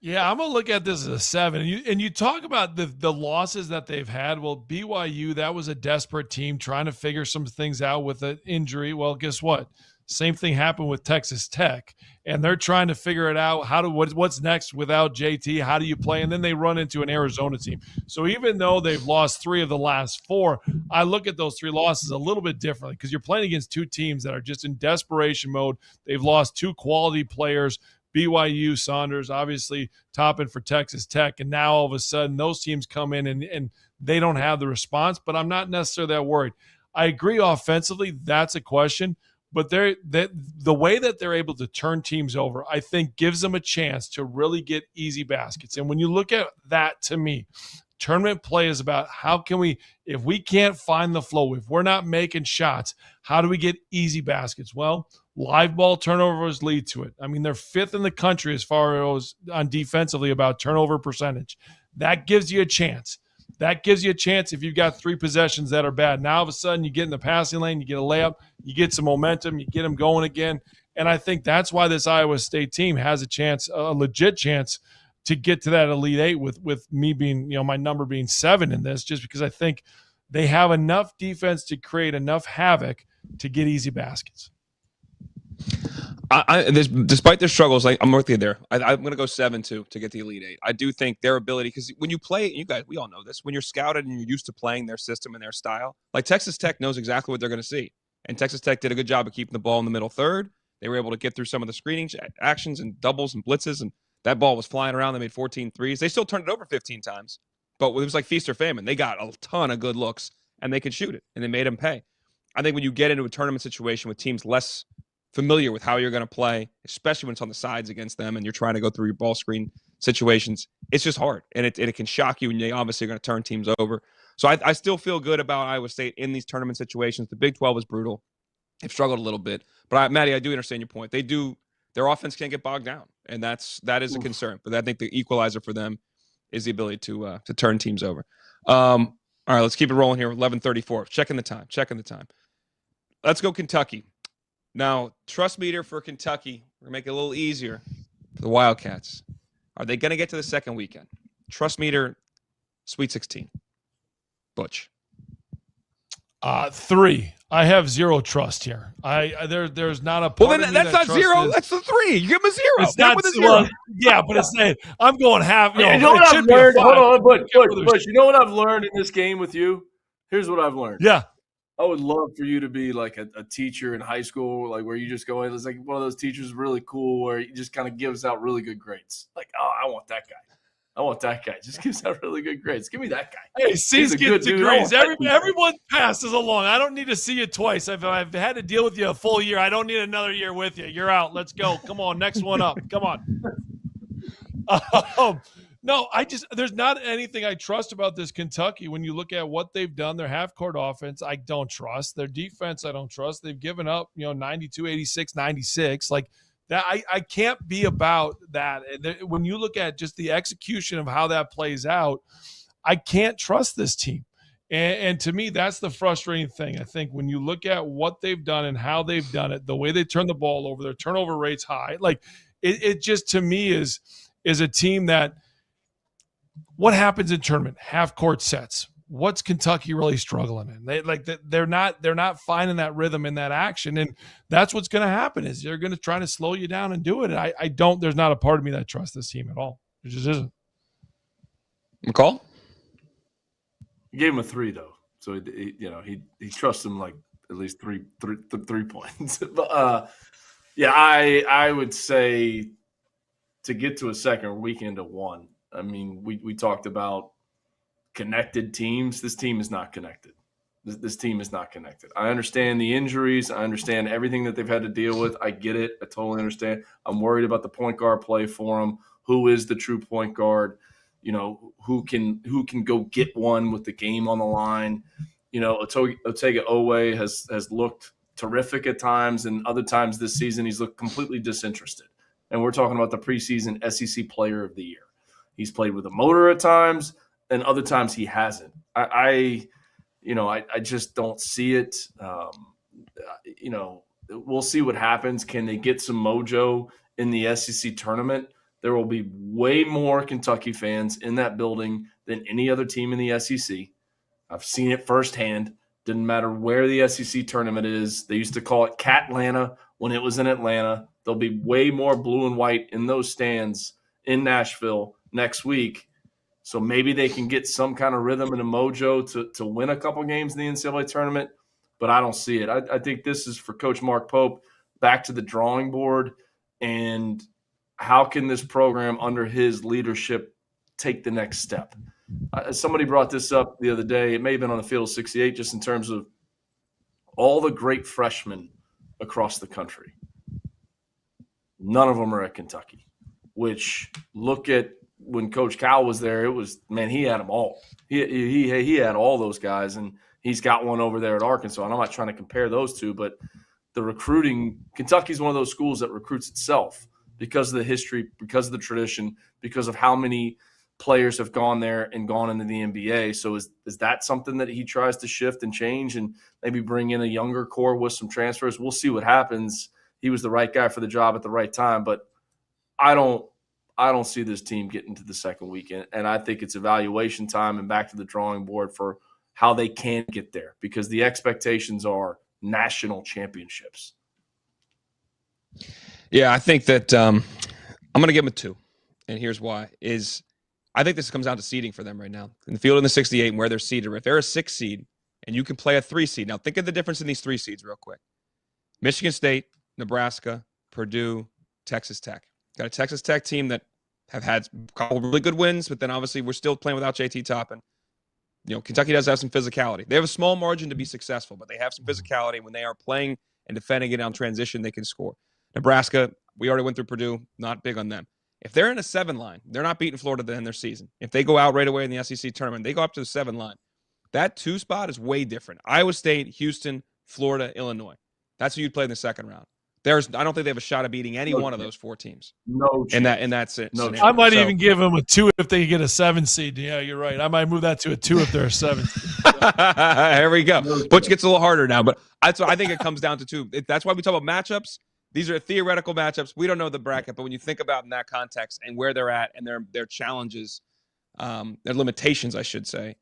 Yeah, I'm going to look at this as a 7. And you talk about the losses that they've had. Well, BYU, that was a desperate team trying to figure some things out with an injury. Well, guess what? Same thing happened with Texas Tech, and they're trying to figure it out. What's next without JT? How do you play? And then they run into an Arizona team. So even though they've lost 3 of the last 4, I look at those 3 losses a little bit differently because you're playing against 2 teams that are just in desperation mode. They've lost 2 quality players. BYU, Saunders, obviously topping for Texas Tech, and now all of a sudden those teams come in and they don't have the response. But I'm not necessarily that worried. I agree offensively, that's a question. But the way that they're able to turn teams over, I think, gives them a chance to really get easy baskets. And when you look at that, to me, tournament play is about how can we, if we can't find the flow, if we're not making shots, how do we get easy baskets? Well, live ball turnovers lead to it. I mean, they're 5th in the country as far as on defensively about turnover percentage. That gives you a chance. That gives you a chance if you've got 3 possessions that are bad. Now, all of a sudden, you get in the passing lane, you get a layup, you get some momentum, you get them going again. And I think that's why this Iowa State team has a chance, a legit chance, to get to that Elite 8 with me being, my number being 7 in this, just because I think they have enough defense to create enough havoc to get easy baskets. Despite their struggles, I'm with you there. I'm going to go 7 too to get the Elite 8. I do think their ability, because when you play, you guys, we all know this, when you're scouted and you're used to playing their system and their style, like Texas Tech knows exactly what they're going to see. And Texas Tech did a good job of keeping the ball in the middle third. They were able to get through some of the screening actions and doubles and blitzes, and that ball was flying around. They made 14 threes. They still turned it over 15 times, but it was like feast or famine. They got a ton of good looks, and they could shoot it, and they made them pay. I think when you get into a tournament situation with teams less familiar with how you're going to play, especially when it's on the sides against them and you're trying to go through your ball screen situations, it's just hard. And it can shock you, and they obviously are going to turn teams over. So I still feel good about Iowa State in these tournament situations. The Big 12 is brutal. They've struggled a little bit. But, Maddie, I do understand your point. Their offense can't get bogged down, and that is a concern. But I think the equalizer for them is the ability to turn teams over. All right, let's keep it rolling here. 11:34. Checking the time. Let's go Kentucky. Now, trust meter for Kentucky. We're going to make it a little easier for the Wildcats. Are they going to get to the second weekend? Trust meter, Sweet 16. Butch. 3. I have 0 trust here. There's not a part well, then that's not 0. That's the 3. You give them a 0. It's not with a 0. Well, yeah, but it's saying I'm going half. You know what I've learned? Hold on, Butch, you know what I've learned in this game with you? Here's what I've learned. Yeah. I would love for you to be like a teacher in high school, like where you just go in. It's like one of those teachers really cool where he just kind of gives out really good grades. Like, oh, I want that guy. I want that guy. Just gives out really good grades. Give me that guy. Hey, C's get degrees. Everyone passes along. I don't need to see you twice. I've had to deal with you a full year. I don't need another year with you. You're out. Let's go. Come on, next one up. Come on. No, there's not anything I trust about this Kentucky. When you look at what they've done, their half-court offense, I don't trust. Their defense, I don't trust. They've given up, 92, 86, 96. Like that, I can't be about that. When you look at just the execution of how that plays out, I can't trust this team. And to me, that's the frustrating thing. I think when you look at what they've done and how they've done it, the way they turn the ball over, their turnover rate's high. Like it just to me is a team that. What happens in tournament? Half court sets. What's Kentucky really struggling in? They're not finding that rhythm in that action, and that's what's going to happen. Is they're going to try to slow you down and do it. And I don't. There's not a part of me that trusts this team at all. It just isn't. McCall? He gave him a 3 though, so he trusts him like at least three points. But yeah, I would say to get to a second weekend of 1. I mean, we talked about connected teams. This team is not connected. This team is not connected. I understand the injuries. I understand everything that they've had to deal with. I get it. I totally understand. I'm worried about the point guard play for them. Who is the true point guard? Who can go get one with the game on the line? Otega Owe has looked terrific at times, and other times this season he's looked completely disinterested. And we're talking about the preseason SEC Player of the Year. He's played with a motor at times, and other times he hasn't. I just don't see it. We'll see what happens. Can they get some mojo in the SEC tournament? There will be way more Kentucky fans in that building than any other team in the SEC. I've seen it firsthand. Didn't matter where the SEC tournament is. They used to call it Catlanta when it was in Atlanta. There'll be way more blue and white in those stands in Nashville next week. So maybe they can get some kind of rhythm and a mojo to win a couple games in the NCAA tournament, but I don't see it. I think this is for Coach Mark Pope back to the drawing board, and how can this program under his leadership take the next step? Somebody brought this up the other day. It may have been on the field of 68, just in terms of all the great freshmen across the country. None of them are at Kentucky, which look at when Coach Cal was there, it was, man, he had them all. He had all those guys, and he's got one over there at Arkansas. And I'm not trying to compare those two, but the recruiting, Kentucky's one of those schools that recruits itself because of the history, because of the tradition, because of how many players have gone there and gone into the NBA. So is that something that he tries to shift and change and maybe bring in a younger core with some transfers? We'll see what happens. He was the right guy for the job at the right time, but I don't see this team getting to the second weekend, and I think it's evaluation time and back to the drawing board for how they can get there, because the expectations are national championships. Yeah, I think that I'm going to give them a 2, and here's why. I think this comes down to seeding for them right now. In the field in the 68 and where they're seeded. If they're a 6 seed and you can play a 3 seed. Now, think of the difference in these 3 seeds real quick. Michigan State, Nebraska, Purdue, Texas Tech. Got a Texas Tech team that have had a couple really good wins, but then obviously we're still playing without JT Toppin. Kentucky does have some physicality. They have a small margin to be successful, but they have some physicality. When they are playing and defending it on transition, they can score. Nebraska, we already went through Purdue, not big on them. If they're in a 7 line, they're not beating Florida to end their season. If they go out right away in the SEC tournament, they go up to the 7 line. That 2 spot is way different. Iowa State, Houston, Florida, Illinois. That's who you'd play in the second round. I don't think they have a shot of beating any one of those 4 teams. No, and that's it. No, I might even give them a 2 if they get a 7 seed. Yeah, you're right. I might move that to a 2 if they're a 7 seed. Here we go. Butch gets a little harder now, but I think it comes down to 2. That's why we talk about matchups. These are theoretical matchups. We don't know the bracket, but when you think about in that context and where they're at and their challenges, their limitations, I should say,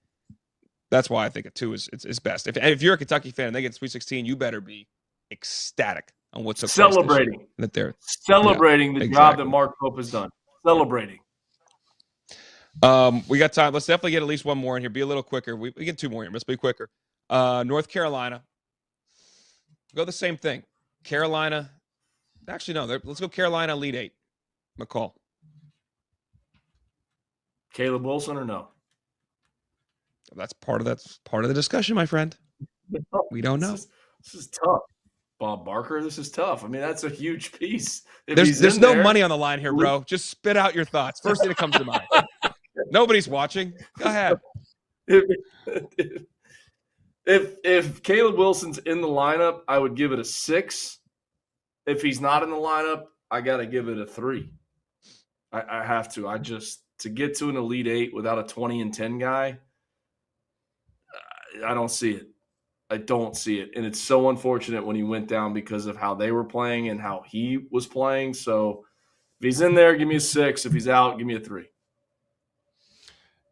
that's why I think a 2 is best. If you're a Kentucky fan and they get Sweet 16, you better be ecstatic on what's celebrating that they're celebrating the job that Mark Pope has done. Celebrating. We got time. Let's definitely get at least one more in here. Be a little quicker. We get 2 more here. Let's be quicker. North Carolina. Go the same thing. Carolina. Actually, no. Let's go Carolina Elite Eight. McCall. Caleb Wilson or no? That's part of the discussion, my friend. We don't know. This is tough. Bob Barker, this is tough. I mean, that's a huge piece. There's no money on the line here, bro. Just spit out your thoughts. First thing that comes to mind. Nobody's watching. Go ahead. If Caleb Wilson's in the lineup, I would give it a 6. If he's not in the lineup, I got to give it a 3. I have to. To get to an Elite Eight without a 20-10 guy, I don't see it. I don't see it. And it's so unfortunate when he went down because of how they were playing and how he was playing. So if he's in there, give me a 6. If he's out, give me a 3.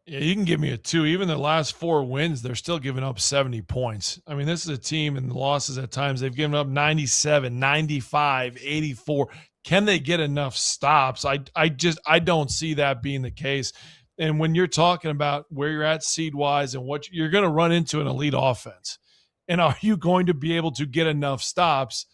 Yeah, you can give me a 2. Even their last 4 wins, they're still giving up 70 points. I mean, this is a team in the losses at times. They've given up 97, 95, 84. Can they get enough stops? I don't see that being the case. And when you're talking about where you're at seed-wise and what you're going to run into an elite offense, and are you going to be able to get enough stops?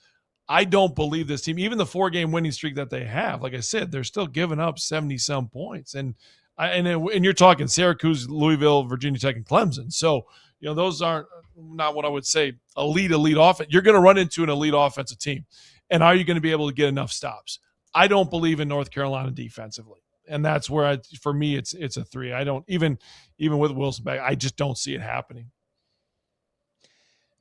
I don't believe this team, even the 4-game winning streak that they have, like I said, they're still giving up 70-some points. And you're talking Syracuse, Louisville, Virginia Tech, and Clemson. So, those aren't not what I would say elite offense. You're going to run into an elite offensive team. And are you going to be able to get enough stops? I don't believe in North Carolina defensively. And that's where, for me, it's a 3. I don't even with Wilson back, I just don't see it happening.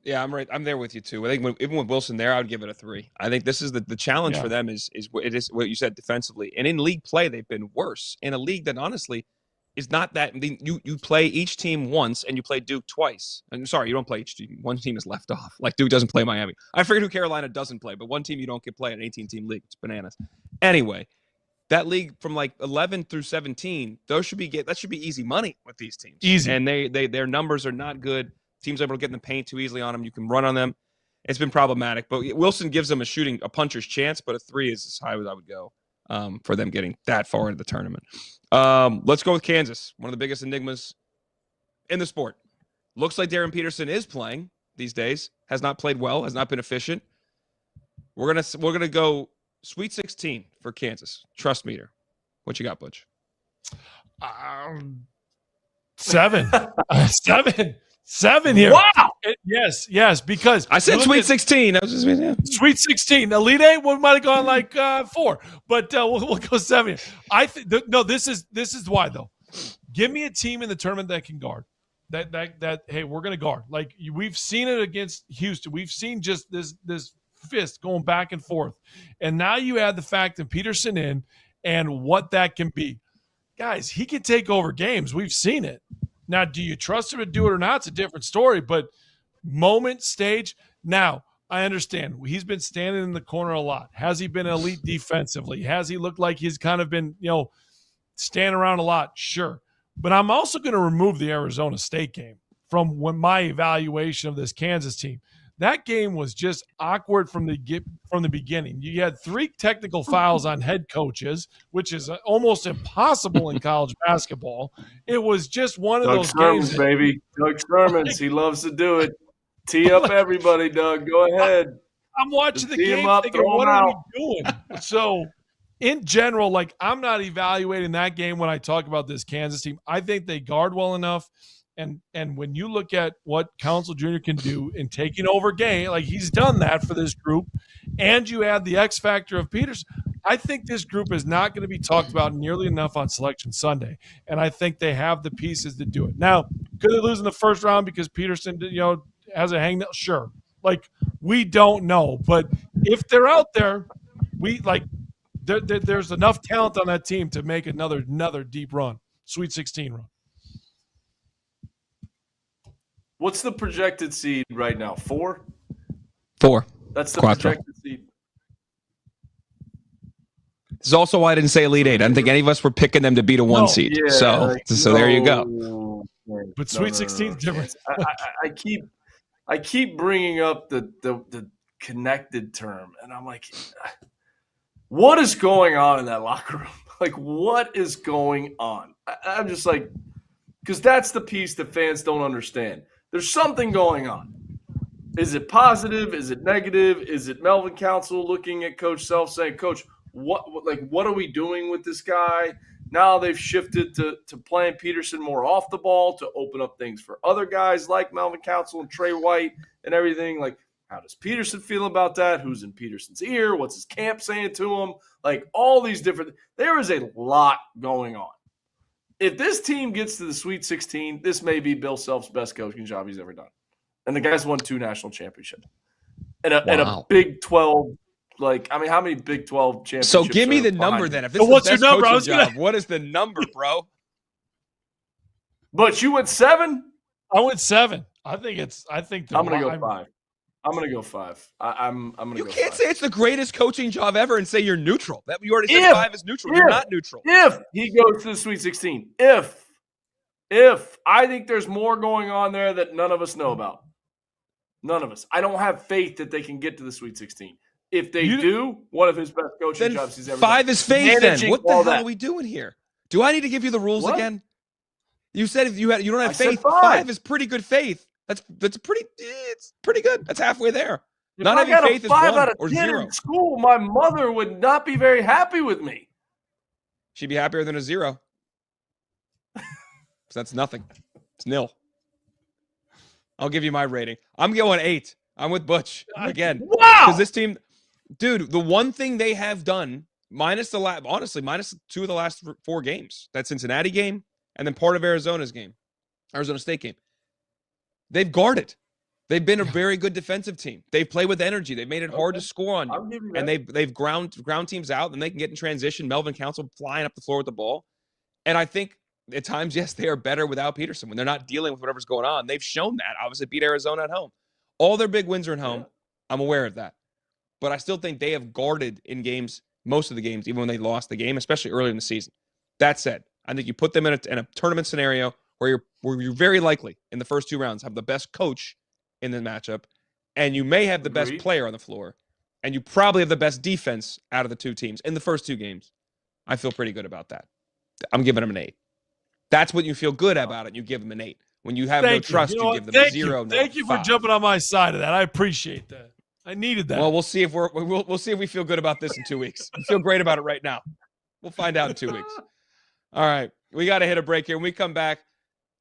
Yeah, I'm right. I'm there with you too. I think even with Wilson there, I would give it a 3. I think this is the challenge for them is it is what you said defensively. And in league play, they've been worse. In a league that honestly is not that. You play each team once and you play Duke twice. I'm sorry, you don't play each team. One team is left off. Like Duke doesn't play Miami. I forget who Carolina doesn't play, but one team you don't get play in an 18-team league. It's bananas. Anyway, that league from like 11 through 17, that should be easy money with these teams. Easy. And their numbers are not good. Teams able to get in the paint too easily on them. You can run on them. It's been problematic. But Wilson gives them a puncher's chance, but a 3 is as high as I would go for them getting that far into the tournament. Let's go with Kansas, one of the biggest enigmas in the sport. Looks like Darren Peterson is playing these days. Has not played well. Has not been efficient. We're gonna go Sweet 16 for Kansas. Trust meter. What you got, Butch? 7. 7 here. Wow. Yes, because I said Sweet 16. I was just Sweet 16. Elite 8, we might have gone like 4, but we'll go 7 here. This is why though. Give me a team in the tournament that can guard. That hey, we're going to guard. Like we've seen it against Houston. We've seen just this fist going back and forth. And now you add the fact that Peterson in and what that can be. Guys, he can take over games. We've seen it. Now, do you trust him to do it or not? It's a different story, but moment, stage. Now, I understand. He's been standing in the corner a lot. Has he been elite defensively? Has he looked like he's kind of been, standing around a lot? Sure. But I'm also going to remove the Arizona State game from my evaluation of this Kansas team. That game was just awkward from the beginning. You had 3 technical fouls on head coaches, which is almost impossible in college basketball. It was just one of those games. Baby. Doug Sherman's. He loves to do it. Tee up everybody, Doug. Go ahead. I'm watching the game thinking, what are we doing? So, in general, I'm not evaluating that game when I talk about this Kansas team. I think they guard well enough. And when you look at what Council Jr. can do in taking over game, he's done that for this group, and you add the X factor of Peterson, I think this group is not going to be talked about nearly enough on Selection Sunday, and I think they have the pieces to do it. Now, could they lose in the first round because Peterson, has a hangnail? Sure. We don't know, but if they're out there, there's enough talent on that team to make another deep run, Sweet 16 run. What's the projected seed right now? 4? 4. That's the Quattro. projected seed. This is also why I didn't say Elite 8. I don't think any of us were picking them to beat a 1 seed. Yeah, so there you go. But Sweet 16 is different. I keep bringing up the connected term, and I'm like, what is going on in that locker room? What is going on? I'm just like, because that's the piece that fans don't understand. There's something going on. Is it positive? Is it negative? Is it Melvin Council looking at Coach Self saying, Coach, what are we doing with this guy? Now they've shifted to playing Peterson more off the ball to open up things for other guys like Melvin Council and Trey White and everything. Like, how does Peterson feel about that? Who's in Peterson's ear? What's his camp saying to him? Like, all these different – there is a lot going on. If this team gets to the Sweet 16, this may be Bill Self's best coaching job he's ever done. And the guy's won 2 national championships. And a Big 12 – like, I mean, how many Big 12 championships? So give me the number then. If this is what's the best your number? coaching job, what is the number, bro? But you went 7? I went 7. I'm going to go 5. I'm going to go 5. I'm going to go 5. You can't say it's the greatest coaching job ever and say you're neutral. You already said 5 is neutral. You're not neutral. If he goes to the Sweet 16, if I think there's more going on there that none of us know about. None of us. I don't have faith that they can get to the Sweet 16. If they do, one of his best coaching jobs he's ever done. 5 is faith then. What the hell are we doing here? Do I need to give you the rules again? You said if you don't have faith, 5. 5 is pretty good faith. It's pretty good. That's halfway there. If Not I having got faith a is 5 1 out of or 10 0. in school, my mother would not be very happy with me. She'd be happier than a 0. So that's nothing. It's nil. I'll give you my rating. I'm going 8. I'm with Butch again. Wow. Because this team, dude, the one thing they have done, minus 2 of the last 4 games, that Cincinnati game and then part of Arizona State game, they've guarded. They've been a very good defensive team. They've played with energy. They've made it hard to score on you. And they've ground teams out, and they can get in transition. Melvin Council flying up the floor with the ball. And I think at times, yes, they are better without Peterson when they're not dealing with whatever's going on. They've shown that. Obviously, beat Arizona at home. All their big wins are at home. I'm aware of that. But I still think they have guarded in games, most of the games, even when they lost the game, especially early in the season. That said, I think you put them in a tournament scenario where you're very likely in the first 2 rounds have the best coach in the matchup, and you may have the best player on the floor, and you probably have the best defense out of the 2 teams in the first 2 games. I feel pretty good about that. I'm giving them an 8. That's what you feel good about it. You give them an 8. When you have no trust, you give them a 0. Thank you for jumping on my side of that. I appreciate that. I needed that. Well, we'll see if we'll see if we feel good about this in 2 weeks. I feel great about it right now. We'll find out in 2 weeks. All right, we got to hit a break here. When we come back,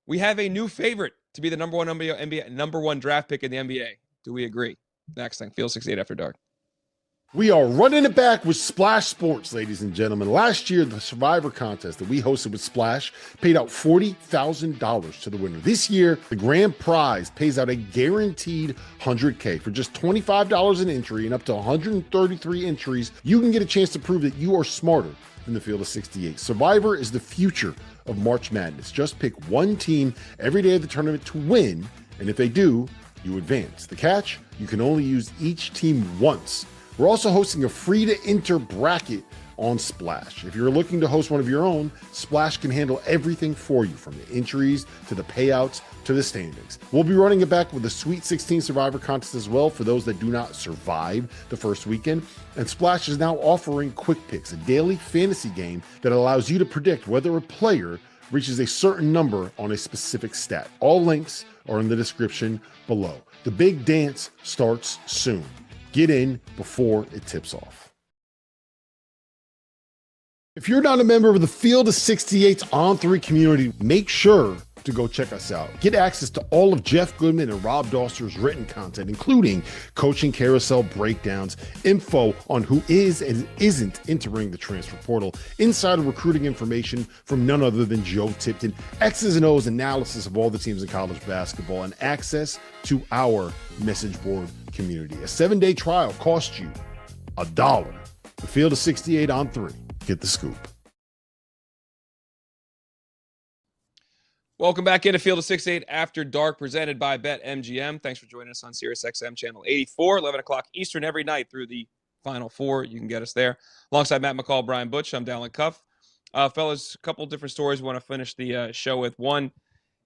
we have a new favorite to be the number one draft pick in the NBA. Do we agree? Next thing, Field 68 After Dark. We are running it back with Splash Sports, ladies and gentlemen. Last year, the Survivor contest that we hosted with Splash paid out $40,000 to the winner. This year, the grand prize pays out a guaranteed $100K. For just $25 an entry and up to 133 entries, you can get a chance to prove that you are smarter than the Field of 68. Survivor is the future of March Madness. Just pick one team every day of the tournament to win, and if they do, you advance. The catch? You can only use each team once. We're also hosting a free-to-enter bracket on Splash. If you're looking to host one of your own, Splash can handle everything for you, from the entries to the payouts to the standings. We'll be running it back with the Sweet 16 Survivor contest as well for those that do not survive the first weekend. And Splash is now offering Quick Picks, a daily fantasy game that allows you to predict whether a player reaches a certain number on a specific stat. All links are in the description below. The big dance starts soon. Get in before it tips off. If you're not a member of the Field of 68's On3 community, make sure to go check us out. Get access to all of Jeff Goodman and Rob Doster's written content, including coaching carousel breakdowns, info on who is and isn't entering the transfer portal, insider recruiting information from none other than Joe Tipton, X's and O's analysis of all the teams in college basketball, and access to our message board community. A 7-day trial costs you $1. The Field of 68 on 3. Get the scoop. Welcome back into Field of 68 After Dark, presented by BetMGM. Thanks for joining us on SiriusXM Channel 84, 11 o'clock Eastern every night through the Final Four. You can get us there. Alongside Matt McCall, Brian Butch, I'm Dallin Cuff. Fellas, a couple different stories we want to finish the show with. One,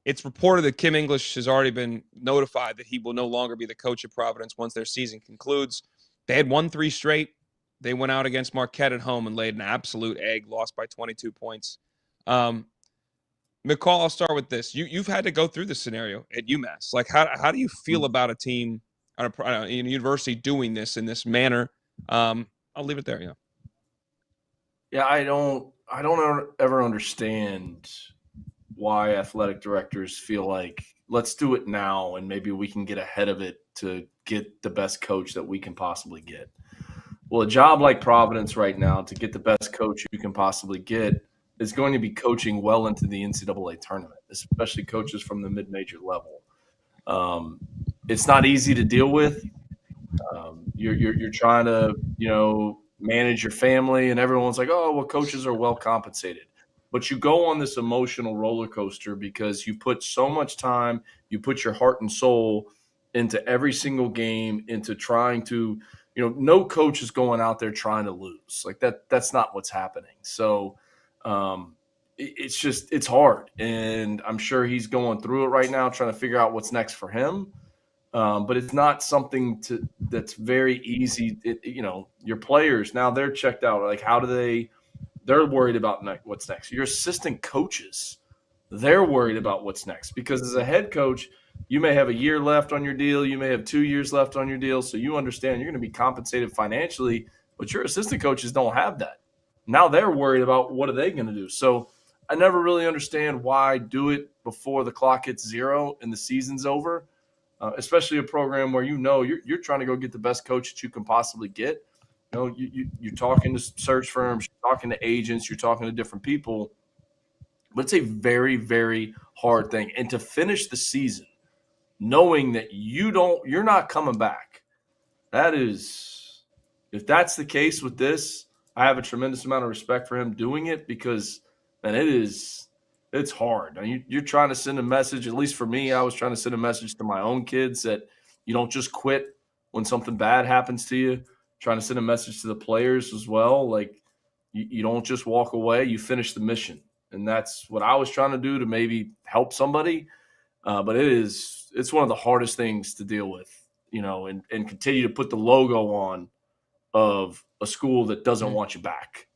it's reported that Kim English has already been notified that he will no longer be the coach of Providence once their season concludes. They had won 3 straight. They went out against Marquette at home and laid an absolute egg, lost by 22 points. McCall, I'll start with this. You've had to go through this scenario at UMass. Like, how do you feel about a team in a university doing this in this manner? I'll leave it there. Yeah. Yeah, I don't ever understand why athletic directors feel like let's do it now and maybe we can get ahead of it to get the best coach that we can possibly get. Well, a job like Providence right now, to get the best coach you can possibly get, is going to be coaching well into the NCAA tournament, especially coaches from the mid-major level. It's not easy to deal with. You're trying to, manage your family, and everyone's like, oh, well, coaches are well compensated. But you go on this emotional roller coaster because you put so much time, you put your heart and soul into every single game, into trying to, no coach is going out there trying to lose. Like that's not what's happening. So it's hard. And I'm sure he's going through it right now, trying to figure out what's next for him. But it's not something that's very easy. Your players, now they're checked out. Like, how do they're worried about what's next. Your assistant coaches, they're worried about what's next, because as a head coach, you may have a year left on your deal. You may have 2 years left on your deal. So you understand you're going to be compensated financially, but your assistant coaches don't have that. Now they're worried about what are they going to do. So I never really understand why do it before the clock hits zero and the season's over, especially a program where you're trying to go get the best coach that you can possibly get. You're talking to search firms, you're talking to agents, you're talking to different people, but it's a very, very hard thing. And to finish the season knowing that you're not coming back, if that's the case with this, I have a tremendous amount of respect for him doing it, because, man, it's hard. You're trying to send a message, at least for me, I was trying to send a message to my own kids that you don't just quit when something bad happens to you. Trying to send a message to the players as well. Like, you don't just walk away, you finish the mission. And that's what I was trying to do to maybe help somebody. But it's one of the hardest things to deal with, and continue to put the logo on of a school that doesn't want you back.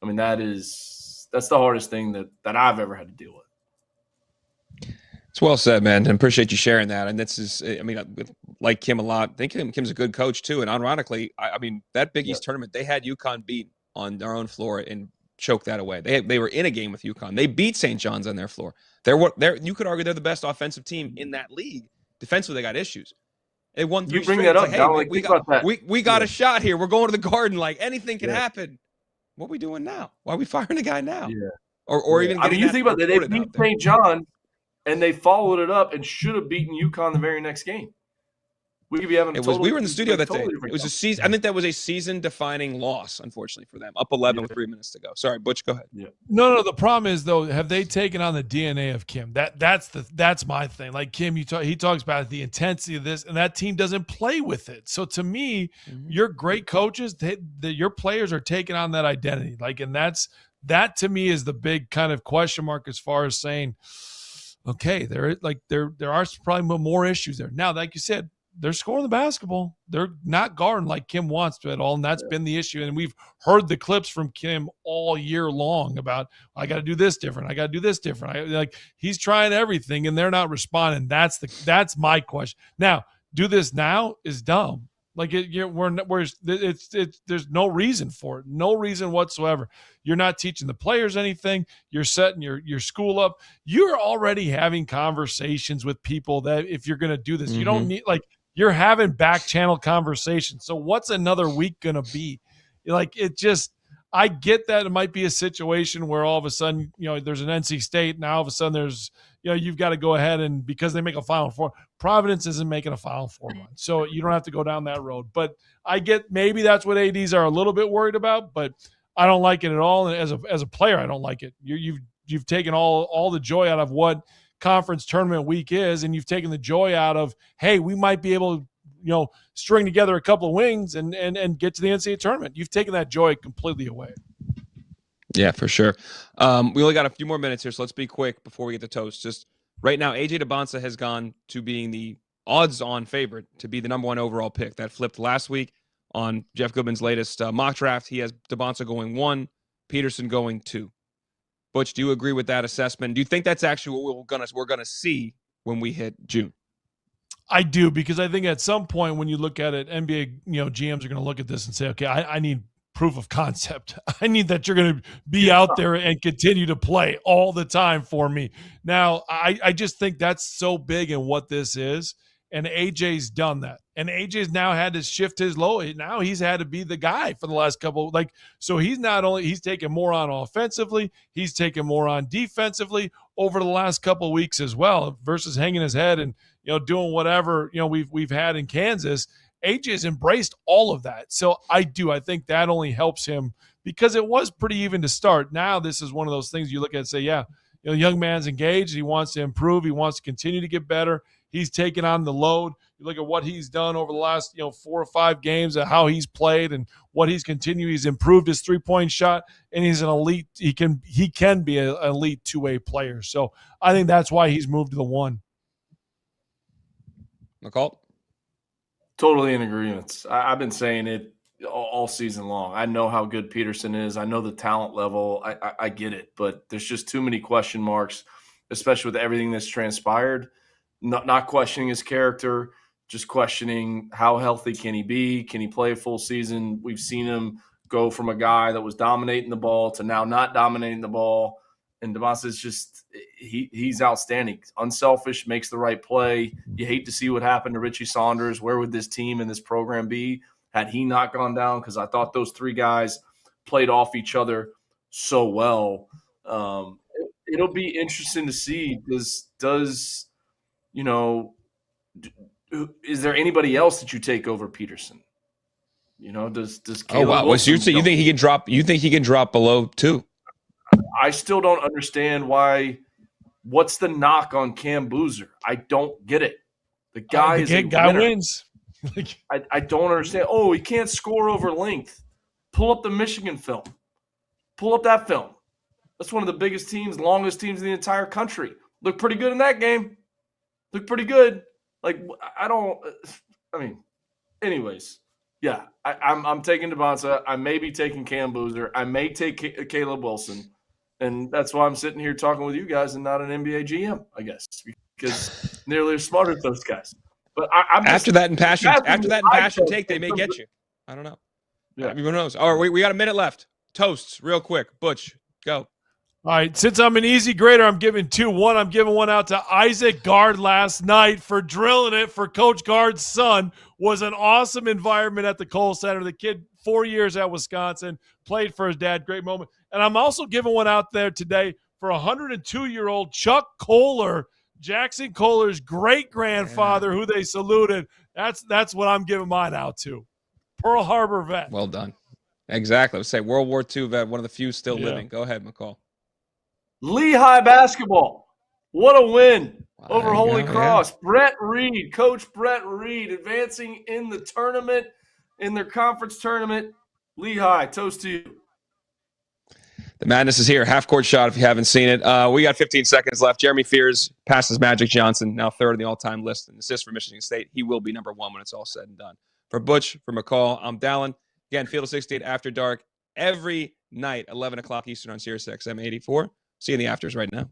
I mean, that's the hardest thing that I've ever had to deal with. It's well said, man. And appreciate you sharing that. And this is, like Kim a lot. I think Kim's a good coach too. And ironically, that Big East tournament, they had UConn beat on their own floor and choked that away. They were in a game with UConn. They beat St. John's on their floor. You could argue they're the best offensive team in that league. Defensively, they got issues. They won 3 straight. You bring that up. Hey, we got a shot here. We're going to the Garden. Like, anything can happen. What are we doing now? Why are we firing the guy now? Yeah. Or even you think about that. They beat St. John, and they followed it up and should have beaten UConn the very next game. We could be having we were in the studio that day. It was a season. I think that was a season-defining loss, unfortunately, for them. Up 11 with 3 minutes to go. Sorry, Butch, go ahead. Yeah. No. The problem is, though, have they taken on the DNA of Kim? That's my thing. Like Kim, he talks about the intensity of this, and that team doesn't play with it. So to me, your great coaches, your players are taking on that identity. Like, and that to me is the big kind of question mark as far as saying, okay, there are probably more issues there. Now, like you said, they're scoring the basketball. They're not guarding like Kim wants to at all, and that's been the issue. And we've heard the clips from Kim all year long about, I got to do this different. I got to do this different. He's trying everything, and they're not responding. That's my question. Now, do this now is dumb. Like, there's no reason for it, no reason whatsoever. You're not teaching the players anything. You're setting your school up. You're already having conversations with people that if you're going to do this, you don't need, you're having back channel conversations. So what's another week going to be? I get that it might be a situation where all of a sudden, there's an NC State, and now all of a sudden there's, you've got to go ahead, and because they make a Final Four, Providence isn't making a Final Four run. So you don't have to go down that road. But I get maybe that's what ADs are a little bit worried about, but I don't like it at all. And as a player, I don't like it. You've taken all the joy out of what conference tournament week is, and you've taken the joy out of, hey, we might be able to, string together a couple of wings and get to the NCAA tournament. You've taken that joy completely away. Yeah, for sure. We only got a few more minutes here, so let's be quick before we get to toast. Just right now, AJ DeBonsa has gone to being the odds-on favorite to be the number 1 overall pick. That flipped last week on Jeff Goodman's latest mock draft. He has DeBonsa going 1, Peterson going 2. Butch, do you agree with that assessment? Do you think that's actually what we're gonna see when we hit June? I do, because I think at some point when you look at it, NBA, GMs are going to look at this and say, okay, I need proof of concept. I need that you're going to be out there and continue to play all the time for me. Now, I just think that's so big in what this is. And AJ's done that. And AJ's now had to shift his load. Now he's had to be the guy for the last couple. So he's taken more on offensively. He's taken more on defensively over the last couple of weeks as well, versus hanging his head and, doing whatever, we've had in Kansas. AJ's embraced all of that. So I think that only helps him, because it was pretty even to start. Now this is one of those things you look at and say, yeah, young man's engaged. He wants to improve. He wants to continue to get better. He's taken on the load. You look at what he's done over the last 4 or 5 games, and how he's played and what he's continued. He's improved his 3-point shot, and he's an elite. He can be an elite 2-way player. So I think that's why he's moved to the 1. McCall? Totally in agreement. I've been saying it all season long. I know how good Peterson is. I know the talent level. I get it, but there's just too many question marks, especially with everything that's transpired. Not questioning his character, just questioning how healthy can he be? Can he play a full season? We've seen him go from a guy that was dominating the ball to now not dominating the ball. And DeMontis is just he's outstanding. Unselfish, makes the right play. You hate to see what happened to Richie Saunders. Where would this team and this program be had he not gone down? Because I thought those 3 guys played off each other so well. It'll be interesting to see. Does is there anybody else that you take over Peterson? Does Caleb Wilson you think he can drop? You think he can drop below 2? I still don't understand why. What's the knock on Cam Boozer? I don't get it. The guy is a guy winner. wins. I don't understand. Oh, he can't score over length. Pull up the Michigan film. Pull up that film. That's one of the biggest teams, longest teams in the entire country. Looked pretty good in that game. Looked pretty good. Anyways. Yeah, I'm taking Devonta. I may be taking Cam Boozer. I may take Caleb Wilson. And that's why I'm sitting here talking with you guys and not an NBA GM, I guess, because nearly as smart as those guys. But after that passion take, they may get you. I don't know. Yeah, everyone knows. All right, we got a minute left. Toasts, real quick. Butch, go. All right, since I'm an easy grader, I'm giving 2. 1, I'm giving one out to Isaac Gard last night for drilling it for Coach Gard's son. Was an awesome environment at the Kohl Center. The kid, 4 years at Wisconsin, played for his dad. Great moment. And I'm also giving one out there today for 102-year-old Chuck Kohler, Jackson Kohler's great-grandfather, who they saluted. That's what I'm giving mine out to. Pearl Harbor vet. Well done. Exactly. Let's say World War II vet, one of the few still living. Go ahead, McCall. Lehigh basketball. What a win over Holy Cross. Yeah. Brett Reed, Coach Brett Reed, advancing in the tournament, in their conference tournament. Lehigh, toast to you. The madness is here. Half-court shot if you haven't seen it. We got 15 seconds left. Jeremy Fears passes Magic Johnson, now 3rd on the all-time list in assists for Michigan State. He will be number 1 when it's all said and done. For Butch, for McCall, I'm Dallin. Again, Field of 68 After Dark every night, 11 o'clock Eastern on Sirius XM 84. See you in the afters right now.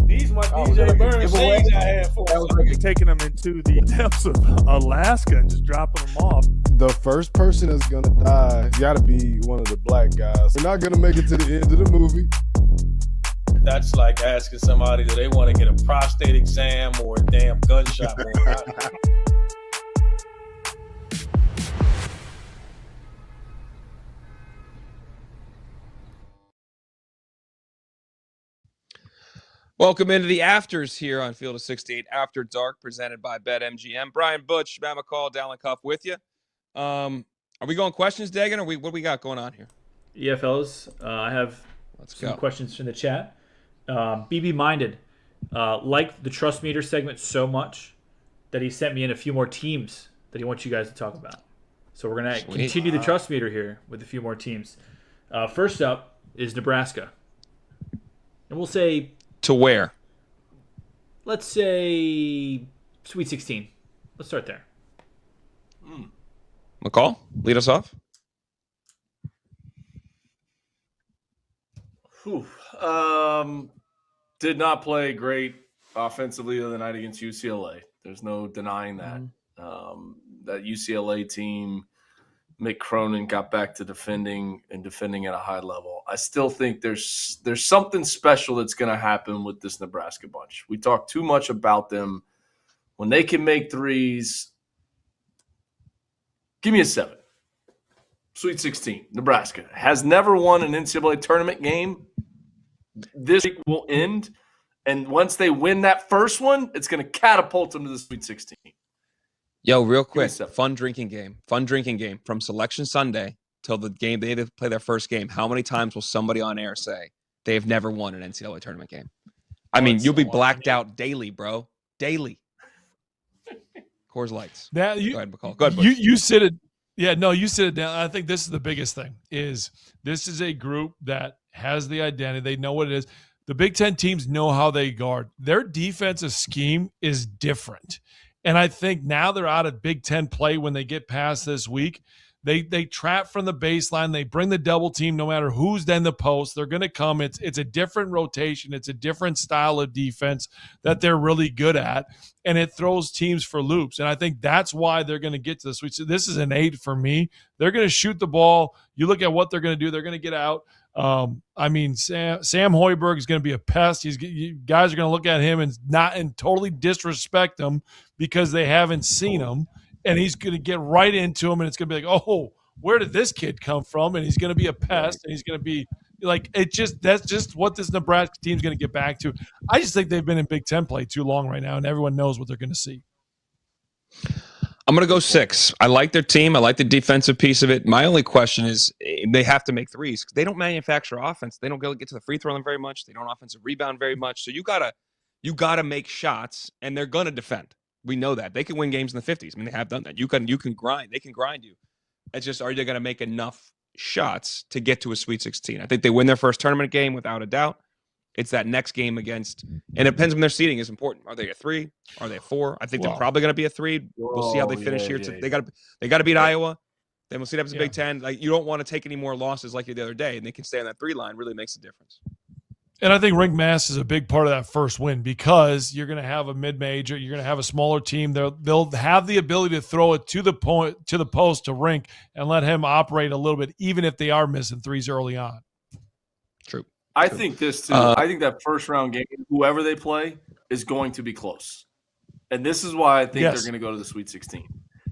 These my DJ Burns shades I had for. That was like taking them into the depths of Alaska and just dropping them off. The first person that's gonna die gotta be one of the black guys. They're not gonna make it to the end of the movie. That's like asking somebody, do they want to get a prostate exam or a damn gunshot wound? Welcome into the afters here on Field of 68 After Dark, presented by BetMGM. Brian Butch, Matt McCall, Dallin Cuff with you. Are we going questions, Dagan, or what we got going on here? Yeah, fellas. I have some questions from the chat. BB Minded liked the Trust Meter segment so much that he sent me in a few more teams that he wants you guys to talk about. So we're going to continue the Trust Meter here with a few more teams. First up is Nebraska. And we'll say... To where? Let's say Sweet 16. Let's start there. McCall, lead us off. Whew. Did not play great offensively the other night against UCLA. There's no denying that. That UCLA team, Mick Cronin got back to defending at a high level. I still think there's something special that's going to happen with this Nebraska bunch. We talk too much about them. When they can make threes, give me a 7. Sweet 16, Nebraska. Has never won an NCAA tournament game. This week will end. And once they win that first one, it's going to catapult them to the Sweet 16. Yo, real quick, fun drinking game from Selection Sunday till the game they play their first game. How many times will somebody on air say they've never won an NCAA tournament game? I mean, you'll be blacked out daily, bro. Daily. Coors Lights. Go ahead, McCall. Go ahead, Butch. You sit it. Yeah, no, you sit it down. I think this is the biggest thing. This is a group that has the identity. They know what it is. The Big Ten teams know how they guard. Their defensive scheme is different. And I think now they're out of Big Ten play when they get past this week. They trap from the baseline. They bring the double team no matter who's in the post. They're going to come. It's a different rotation. It's a different style of defense that they're really good at, and it throws teams for loops. And I think that's why they're going to get to the Sweet. So this is an 8 for me. They're going to shoot the ball. You look at what they're going to do. They're going to get out. Sam Hoiberg is going to be a pest. You guys are going to look at him and totally disrespect him because they haven't seen him. And he's going to get right into him, and it's going to be like, oh, where did this kid come from? And he's going to be a pest, and he's going to be like, that's just what this Nebraska team's going to get back to. I just think they've been in Big Ten play too long right now, and everyone knows what they're going to see. I'm going to go 6. I like their team. I like the defensive piece of it. My only question is they have to make threes because they don't manufacture offense. They don't get to the free throw line very much. They don't offensive rebound very much. So you gotta make shots, and they're going to defend. We know that. They can win games in the 50s. I mean, they have done that. You can grind. They can grind you. It's just, are they going to make enough shots to get to a Sweet 16? I think they win their first tournament game without a doubt. It's that next game against, and it depends when their seeding is important. Are they a 3? Are they a 4? I think they're probably going to be a 3. We'll see how they finish here. They got to beat Iowa. Then we'll see what happens in Big Ten. Like, you don't want to take any more losses like you did the other day, and they can stay on that 3 line. Really makes a difference. And I think Rink Mass is a big part of that first win because you're going to have a mid-major, you're going to have a smaller team. They'll have the ability to throw it to the post to Rink and let him operate a little bit, even if they are missing threes early on. True. I think this too. I think that first round game, whoever they play, is going to be close, and this is why I think they're going to go to the Sweet 16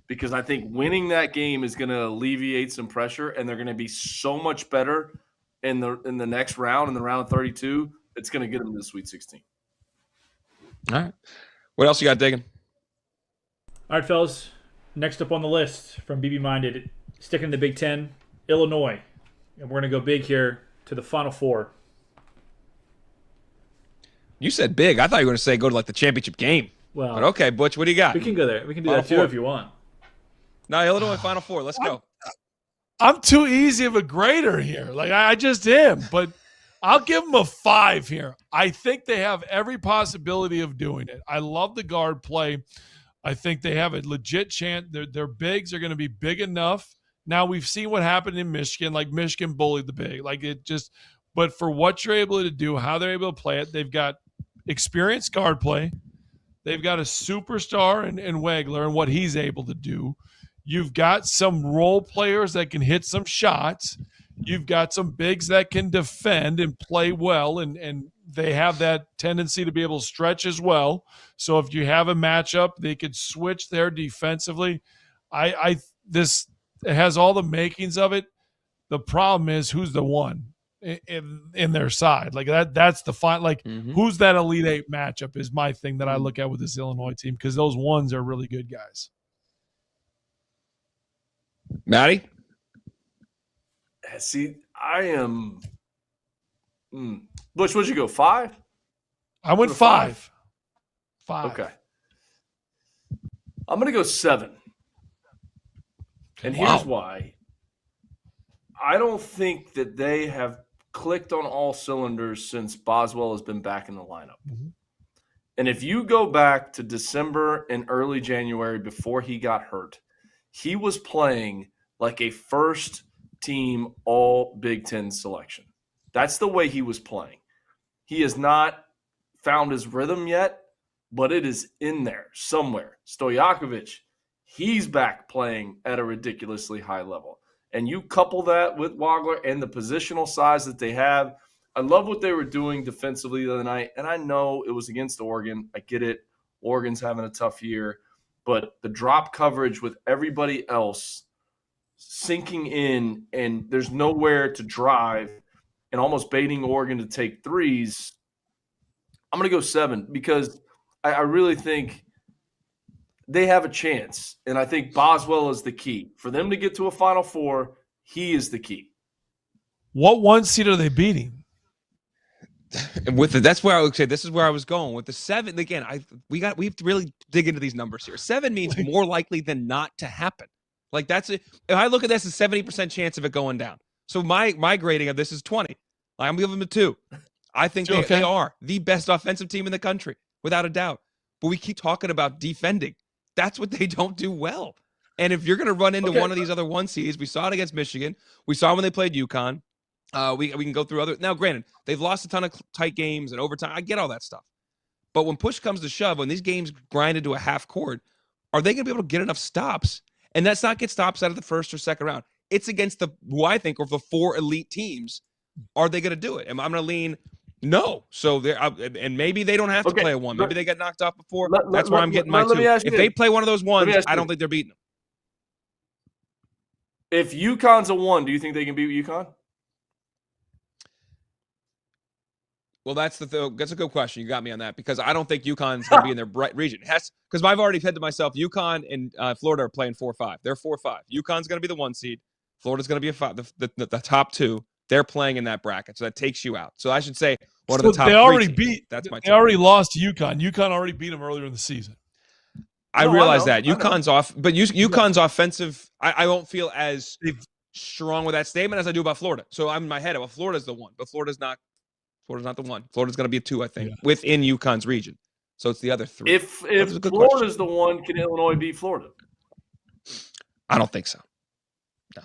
because I think winning that game is going to alleviate some pressure, and they're going to be so much better in the next round, in the round of 32, it's going to get them to the Sweet 16. All right. What else you got, Dagan? All right, fellas. Next up on the list from BB Minded, sticking in the Big Ten, Illinois. And we're going to go big here to the Final Four. You said big. I thought you were going to say go to, like, the championship game. Well, but okay, Butch, what do you got? We can go there. We can do Final that, too, Four. if you want. No, Illinois Final Four. Let's go. I'm too easy of a grader here. Like, I just am. But I'll give them a 5 here. I think they have every possibility of doing it. I love the guard play. I think they have a legit chance. Their bigs are going to be big enough. Now, we've seen what happened in Michigan. Like, Michigan bullied the big. Like, it just – but for what you're able to do, how they're able to play it, they've got experienced guard play. They've got a superstar in Wagler and what he's able to do. You've got some role players that can hit some shots. You've got some bigs that can defend and play well, and they have that tendency to be able to stretch as well. So if you have a matchup, they could switch there defensively. This it has all the makings of it. The problem is who's the one in their side. Like that's the fine. Like who's that Elite Eight matchup is my thing that I look at with this Illinois team because those ones are really good guys. Maddie? See, I am Bush, what'd you go, 5? I went 5. 5. Okay. I'm going to go 7. And here's why. I don't think that they have clicked on all cylinders since Boswell has been back in the lineup. And if you go back to December and early January before he got hurt, he was playing like a first-team all Big Ten selection. That's the way he was playing. He has not found his rhythm yet, but it is in there somewhere. Stojakovic, he's back playing at a ridiculously high level. And you couple that with Wagler and the positional size that they have. I love what they were doing defensively the other night. And I know it was against Oregon. I get it. Oregon's having a tough year. But the drop coverage with everybody else sinking in, and there's nowhere to drive, and almost baiting Oregon to take threes, I'm going to go 7 because I really think they have a chance. And I think Boswell is the key. For them to get to a Final Four, he is the key. What 1 seed are they beating? That's where I would say this is where I was going with the 7. Again, we have to really dig into these numbers here. 7 means more likely than not to happen. Like that's it. If I look at this, a 70% chance of it going down. So my grading of this is 20. I'm giving them a 2. I think they are the best offensive team in the country, without a doubt. But we keep talking about defending. That's what they don't do well. And if you're going to run into one of these other 1 seeds, we saw it against Michigan. We saw when they played UConn. We can go through other. Now, granted, they've lost a ton of tight games and overtime. I get all that stuff. But when push comes to shove, when these games grind into a half court, are they going to be able to get enough stops? And that's not get stops out of the first or second round. It's against who I think are the 4 elite teams. Are they going to do it? And I'm going to lean no. So and maybe they don't have to play a 1. Maybe they got knocked off before. That's why I'm getting my 2. If they play one of those 1s, I don't think they're beating them. If UConn's a 1, do you think they can beat UConn? Well, that's a good question. You got me on that because I don't think UConn's going to be in their bright region. Because I've already said to myself, UConn and Florida are playing 4-5. They're 4-5. UConn's going to be the 1 seed. Florida's going to be a 5. The top 2. They're playing in that bracket, so that takes you out. So I should say one of the top 3 they already teams. That's my. They already lost to UConn. UConn already beat them earlier in the season. I realize that UConn's off, but UConn's offensive. I don't feel as strong with that statement as I do about Florida. So I'm in my head. Well, Florida's the 1, but Florida's not the 1. Florida's going to be a 2, I think, within UConn's region. So it's the other 3. If Florida's the 1, can Illinois beat Florida? I don't think so. No,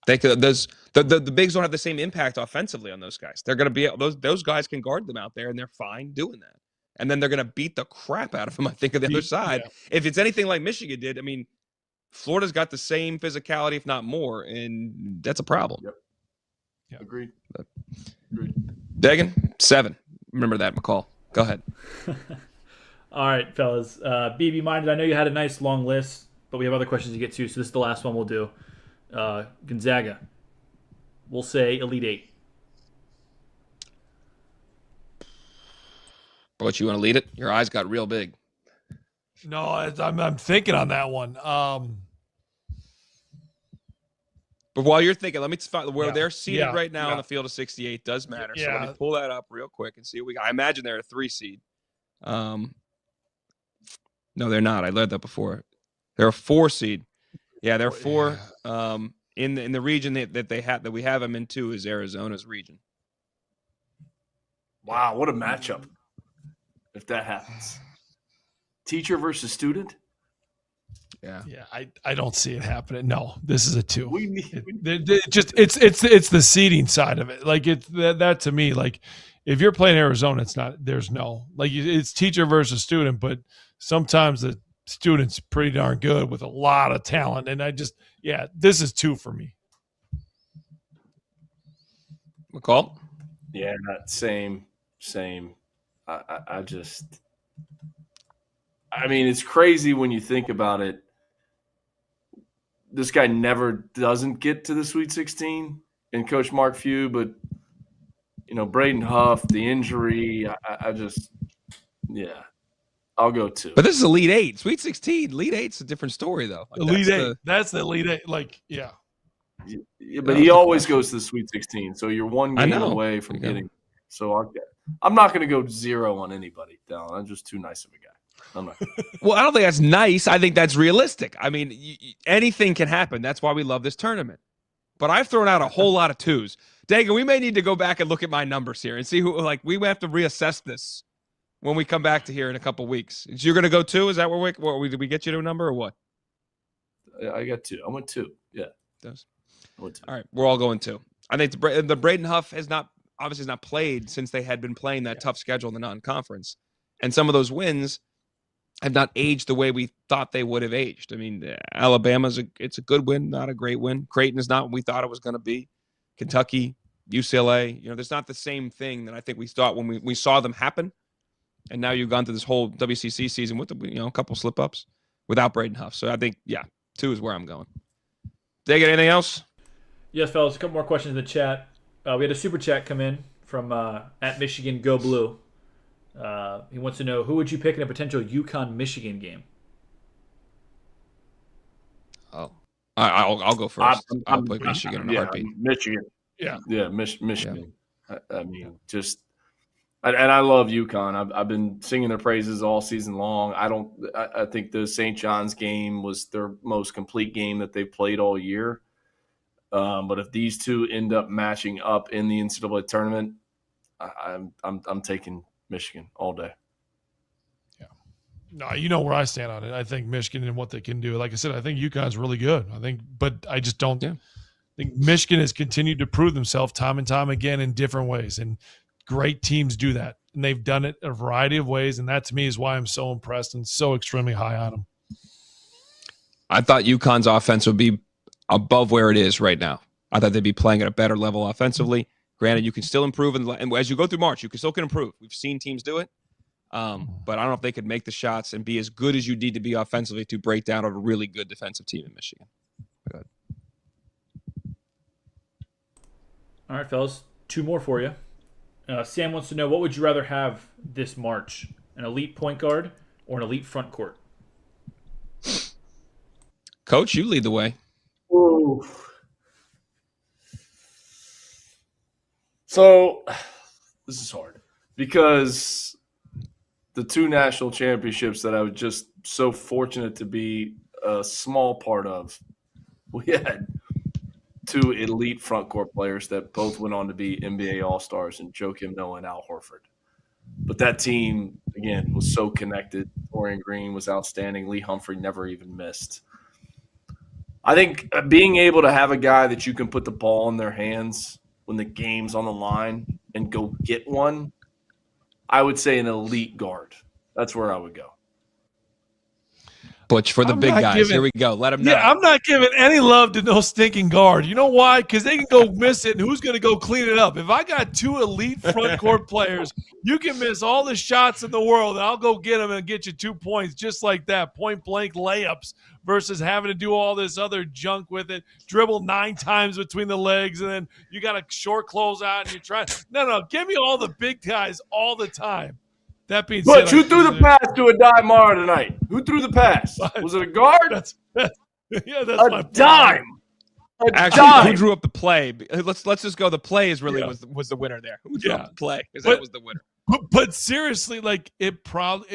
they could. The bigs don't have the same impact offensively on those guys. They're going to be those guys can guard them out there, and they're fine doing that. And then they're going to beat the crap out of them, I think, on the other side. Yeah. If it's anything like Michigan did, I mean, Florida's got the same physicality, if not more, and that's a problem. Yep. Agreed. Dagan, 7. Remember that, McCall. Go ahead. All right, fellas. BB Minded, I know you had a nice long list, but we have other questions to get to, so this is the last one we'll do. Gonzaga. We'll say Elite 8. But you want to lead it? Your eyes got real big. No, I'm thinking on that one. But while you're thinking, let me find where they're seated right now on the field of 68 does matter. So let me pull that up real quick and see what we got. I imagine they're a 3 seed. No, they're not. I learned that before. They're a 4 seed. Yeah, they're 4. In the region that we have them into is Arizona's region. Wow, what a matchup! If that happens, teacher versus student. Yeah. I don't see it happening. No, this is a 2. It's it's the seeding side of it. Like it's that to me. Like if you're playing Arizona, it's not. There's no it's teacher versus student, but sometimes the student's pretty darn good with a lot of talent, and this is 2 for me. McCall? Yeah, same. I mean, it's crazy when you think about it. This guy never doesn't get to the Sweet 16, and Coach Mark Few, but Braden Huff, the injury, I'll go 2. But this is Elite 8. Sweet 16. Elite 8's a different story, though. Elite 8. That's the Elite 8. But he always goes to the Sweet 16, so you're 1 game away from getting. So I'm not going to go 0 on anybody, Dallin. I'm just too nice of a guy. I'm not. Well, I don't think that's nice. I think that's realistic. I mean, anything can happen. That's why we love this tournament. But I've thrown out a whole lot of 2s. Dagan, we may need to go back and look at my numbers here and see who. We have to reassess this when we come back to here in a couple weeks. You're going to go 2? Is that did we get you to a number or what? I got 2. I went 2. Yeah. Does. I went 2. All right. We're all going 2. I think the Braden Huff has not obviously has not played since they had been playing that tough schedule in the non-conference. And some of those wins have not aged the way we thought they would have aged. I mean, Alabama's it's a good win, not a great win. Creighton is not what we thought it was going to be. Kentucky, UCLA, there's not the same thing that I think we thought when we saw them happen. And now you've gone through this whole WCC season with a couple slip-ups without Braden Huff. So I think, 2 is where I'm going. Did I get anything else? Yes, fellas, a couple more questions in the chat. We had a super chat come in from at Michigan Go Blue. He wants to know, who would you pick in a potential UConn-Michigan game? Oh, I'll go first. I'll pick Michigan in a heartbeat. Michigan. Yeah. Yeah, Michigan. Yeah. I mean, and I love UConn. I've been singing their praises all season long. I think the St. John's game was their most complete game that they've played all year. But if these two end up matching up in the NCAA tournament, I'm taking Michigan all day. Yeah. No, you know where I stand on it. I think Michigan and what they can do. Like I said, I think UConn's really good. But I just don't think Michigan has continued to prove themselves time and time again in different ways. And great teams do that. And they've done it a variety of ways. And that to me is why I'm so impressed and so extremely high on them. I thought UConn's offense would be above where it is right now. I thought they'd be playing at a better level offensively. Granted, you can still improve, and as you go through March, you can still improve. We've seen teams do it, but I don't know if they could make the shots and be as good as you need to be offensively to break down a really good defensive team in Michigan. Good. All right, fellas, 2 more for you. Sam wants to know, what would you rather have this March, an elite point guard or an elite front court? Coach, you lead the way. Ooh. So this is hard because the 2 national championships that I was just so fortunate to be a small part of, we had 2 elite front court players that both went on to be NBA All-Stars, and Joakim Noah and Al Horford. But that team, again, was so connected. Dorian Green was outstanding. Lee Humphrey never even missed. I think being able to have a guy that you can put the ball in their hands when the game's on the line and go get one, I would say an elite guard. That's where I would go. Butch, for the big guys. Here we go. Let them know. Yeah, I'm not giving any love to no stinking guard. You know why? Because they can go miss it, and who's going to go clean it up? If I got 2 elite front court players, you can miss all the shots in the world, and I'll go get them and get you 2 points just like that, point-blank layups, versus having to do all this other junk with it, dribble 9 times between the legs, and then you got a short closeout, and you try. No, give me all the big guys all the time. That being said, who threw the pass to Adai Mara tonight? Who threw the pass? Was it a guard? That's a my dime. Actually, who drew up the play? Let's just go. The play is really was the winner there. Who drew up the play? Because that was the winner. But seriously, like it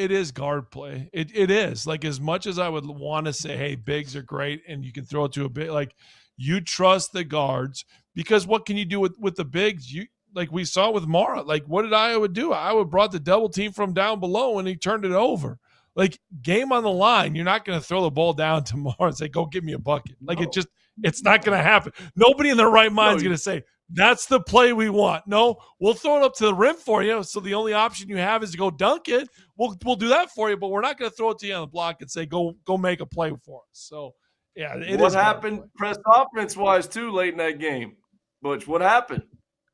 is guard play. It is, like, as much as I would want to say, hey, bigs are great and you can throw it to a big, like, you trust the guards, because what can you do with the bigs? Like we saw with Mara, like, what did Iowa do? Iowa brought the double team from down below and he turned it over. Like, game on the line, you're not going to throw the ball down to Mara and say, go give me a bucket. Like, it's not going to happen. Nobody in their right mind is going to say, that's the play we want. No, we'll throw it up to the rim for you. So the only option you have is to go dunk it. We'll do that for you, but we're not going to throw it to you on the block and say, go make a play for us. So, yeah. What happened press offense-wise, too, late in that game? Butch, what happened?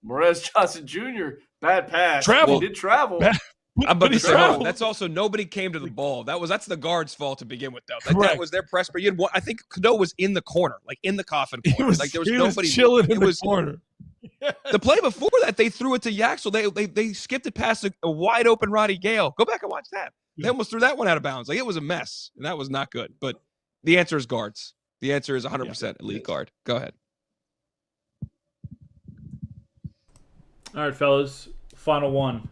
Morez Johnson Jr., bad pass. Travel. He did travel. I'm about to say, that's also nobody came to the ball. That's the guard's fault to begin with, though. That was their press. But I think Cadeau was in the corner, like in the coffin corner. There was nobody chilling in the corner. The play before that, they threw it to Yaxel. They skipped it past a wide open Roddy Gale. Go back and watch that. They almost threw that one out of bounds. Like, it was a mess, and that was not good. But the answer is guards. The answer is 100% elite guard. Go ahead. All right, fellas. Final one.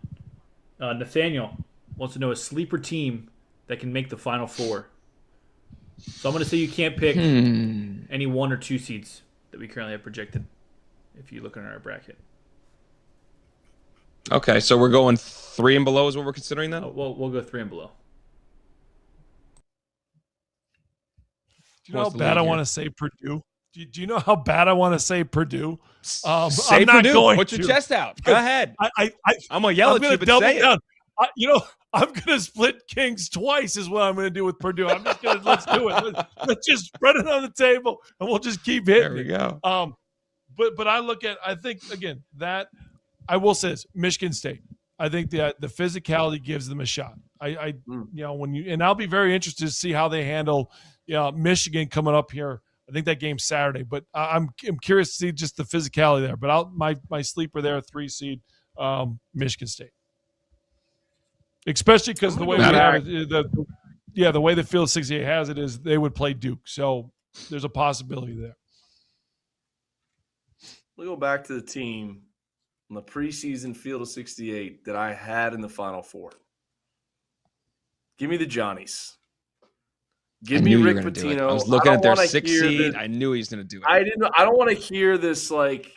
Nathaniel wants to know a sleeper team that can make the Final Four. So I'm going to say you can't pick any 1 or 2 seeds that we currently have projected if you look at our bracket. Okay, so we're going 3 and below is what we're considering then? We'll go 3 and below. Do you know how bad I want to say Purdue? Do Do you know how bad I want to say Purdue? Say I'm not Purdue. going Put your to. chest out. Go ahead. I'm going to yell I'm at gonna you, but double say down. it. I'm going to split Kings twice is what I'm going to do with Purdue. I'm just going to let's do it. Let's just spread it on the table, and we'll just keep hitting. There we go. But I think again that I will say this: Michigan State. I think that the physicality gives them a shot. And I'll be very interested to see how they handle Michigan coming up here. I think that game's Saturday, but I'm curious to see just the physicality there. But my sleeper there, 3 seed, Michigan State, especially because the way we have it, the way the Field 68 has it is they would play Duke, so there's a possibility there. We'll go back to the team on the preseason Field of 68 that I had in the Final Four. Give me the Johnnies. Give me Rick Pitino. I was looking at their 6 seed. I knew he was going to do it. I don't want to hear this like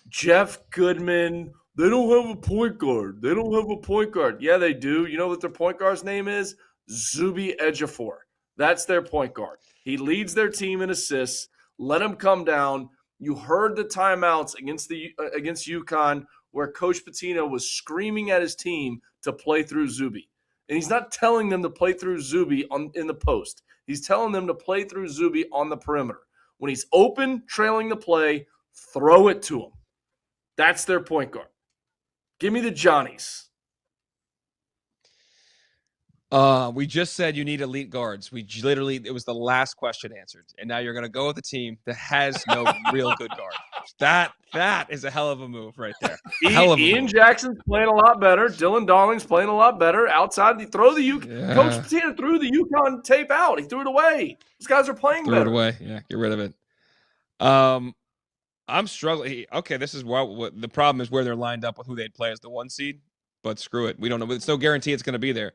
Jeff Goodman. They don't have a point guard. They don't have a point guard. Yeah, they do. You know what their point guard's name is? Zuby Ejiofor. That's their point guard. He leads their team in assists. Let him come down. You heard the timeouts against UConn where Coach Pitino was screaming at his team to play through Zuby. And he's not telling them to play through Zuby in the post. He's telling them to play through Zuby on the perimeter. When he's open, trailing the play, throw it to him. That's their point guard. Give me the Johnnies. We just said you need elite guards. It was the last question answered. And now you're going to go with a team that has no real good guard. That is a hell of a move right there. Ian Jackson's playing a lot better. Dylan Darling's playing a lot better. Outside, Coach Pitino threw the UConn tape out. He threw it away. These guys are playing better. Threw it away. Yeah, get rid of it. I'm struggling. Okay, this is what the problem is where they're lined up with who they'd play as the 1 seed. But screw it. We don't know. It's no guarantee it's going to be there.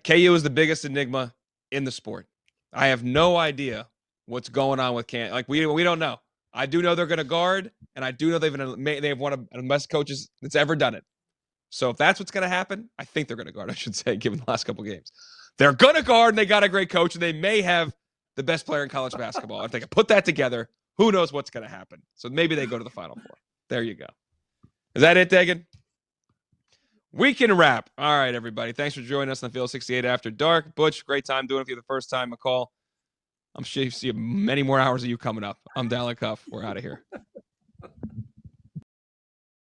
KU is the biggest enigma in the sport. I have no idea what's going on with Can. Like we don't know. I do know they're going to guard, and I do know they've one of the best coaches that's ever done it. So if that's what's going to happen, I think they're going to guard. I should say, given the last couple games, they're going to guard, and they got a great coach, and they may have the best player in college basketball. If they can put that together, who knows what's going to happen? So maybe they go to the Final Four. There you go. Is that it, Dagan? We can wrap. All right, everybody. Thanks for joining us on the Field 68 After Dark. Butch, great time doing it for you the first time. McCall, I'm sure you see many more hours of you coming up. I'm Dallin Cuff. We're out of here.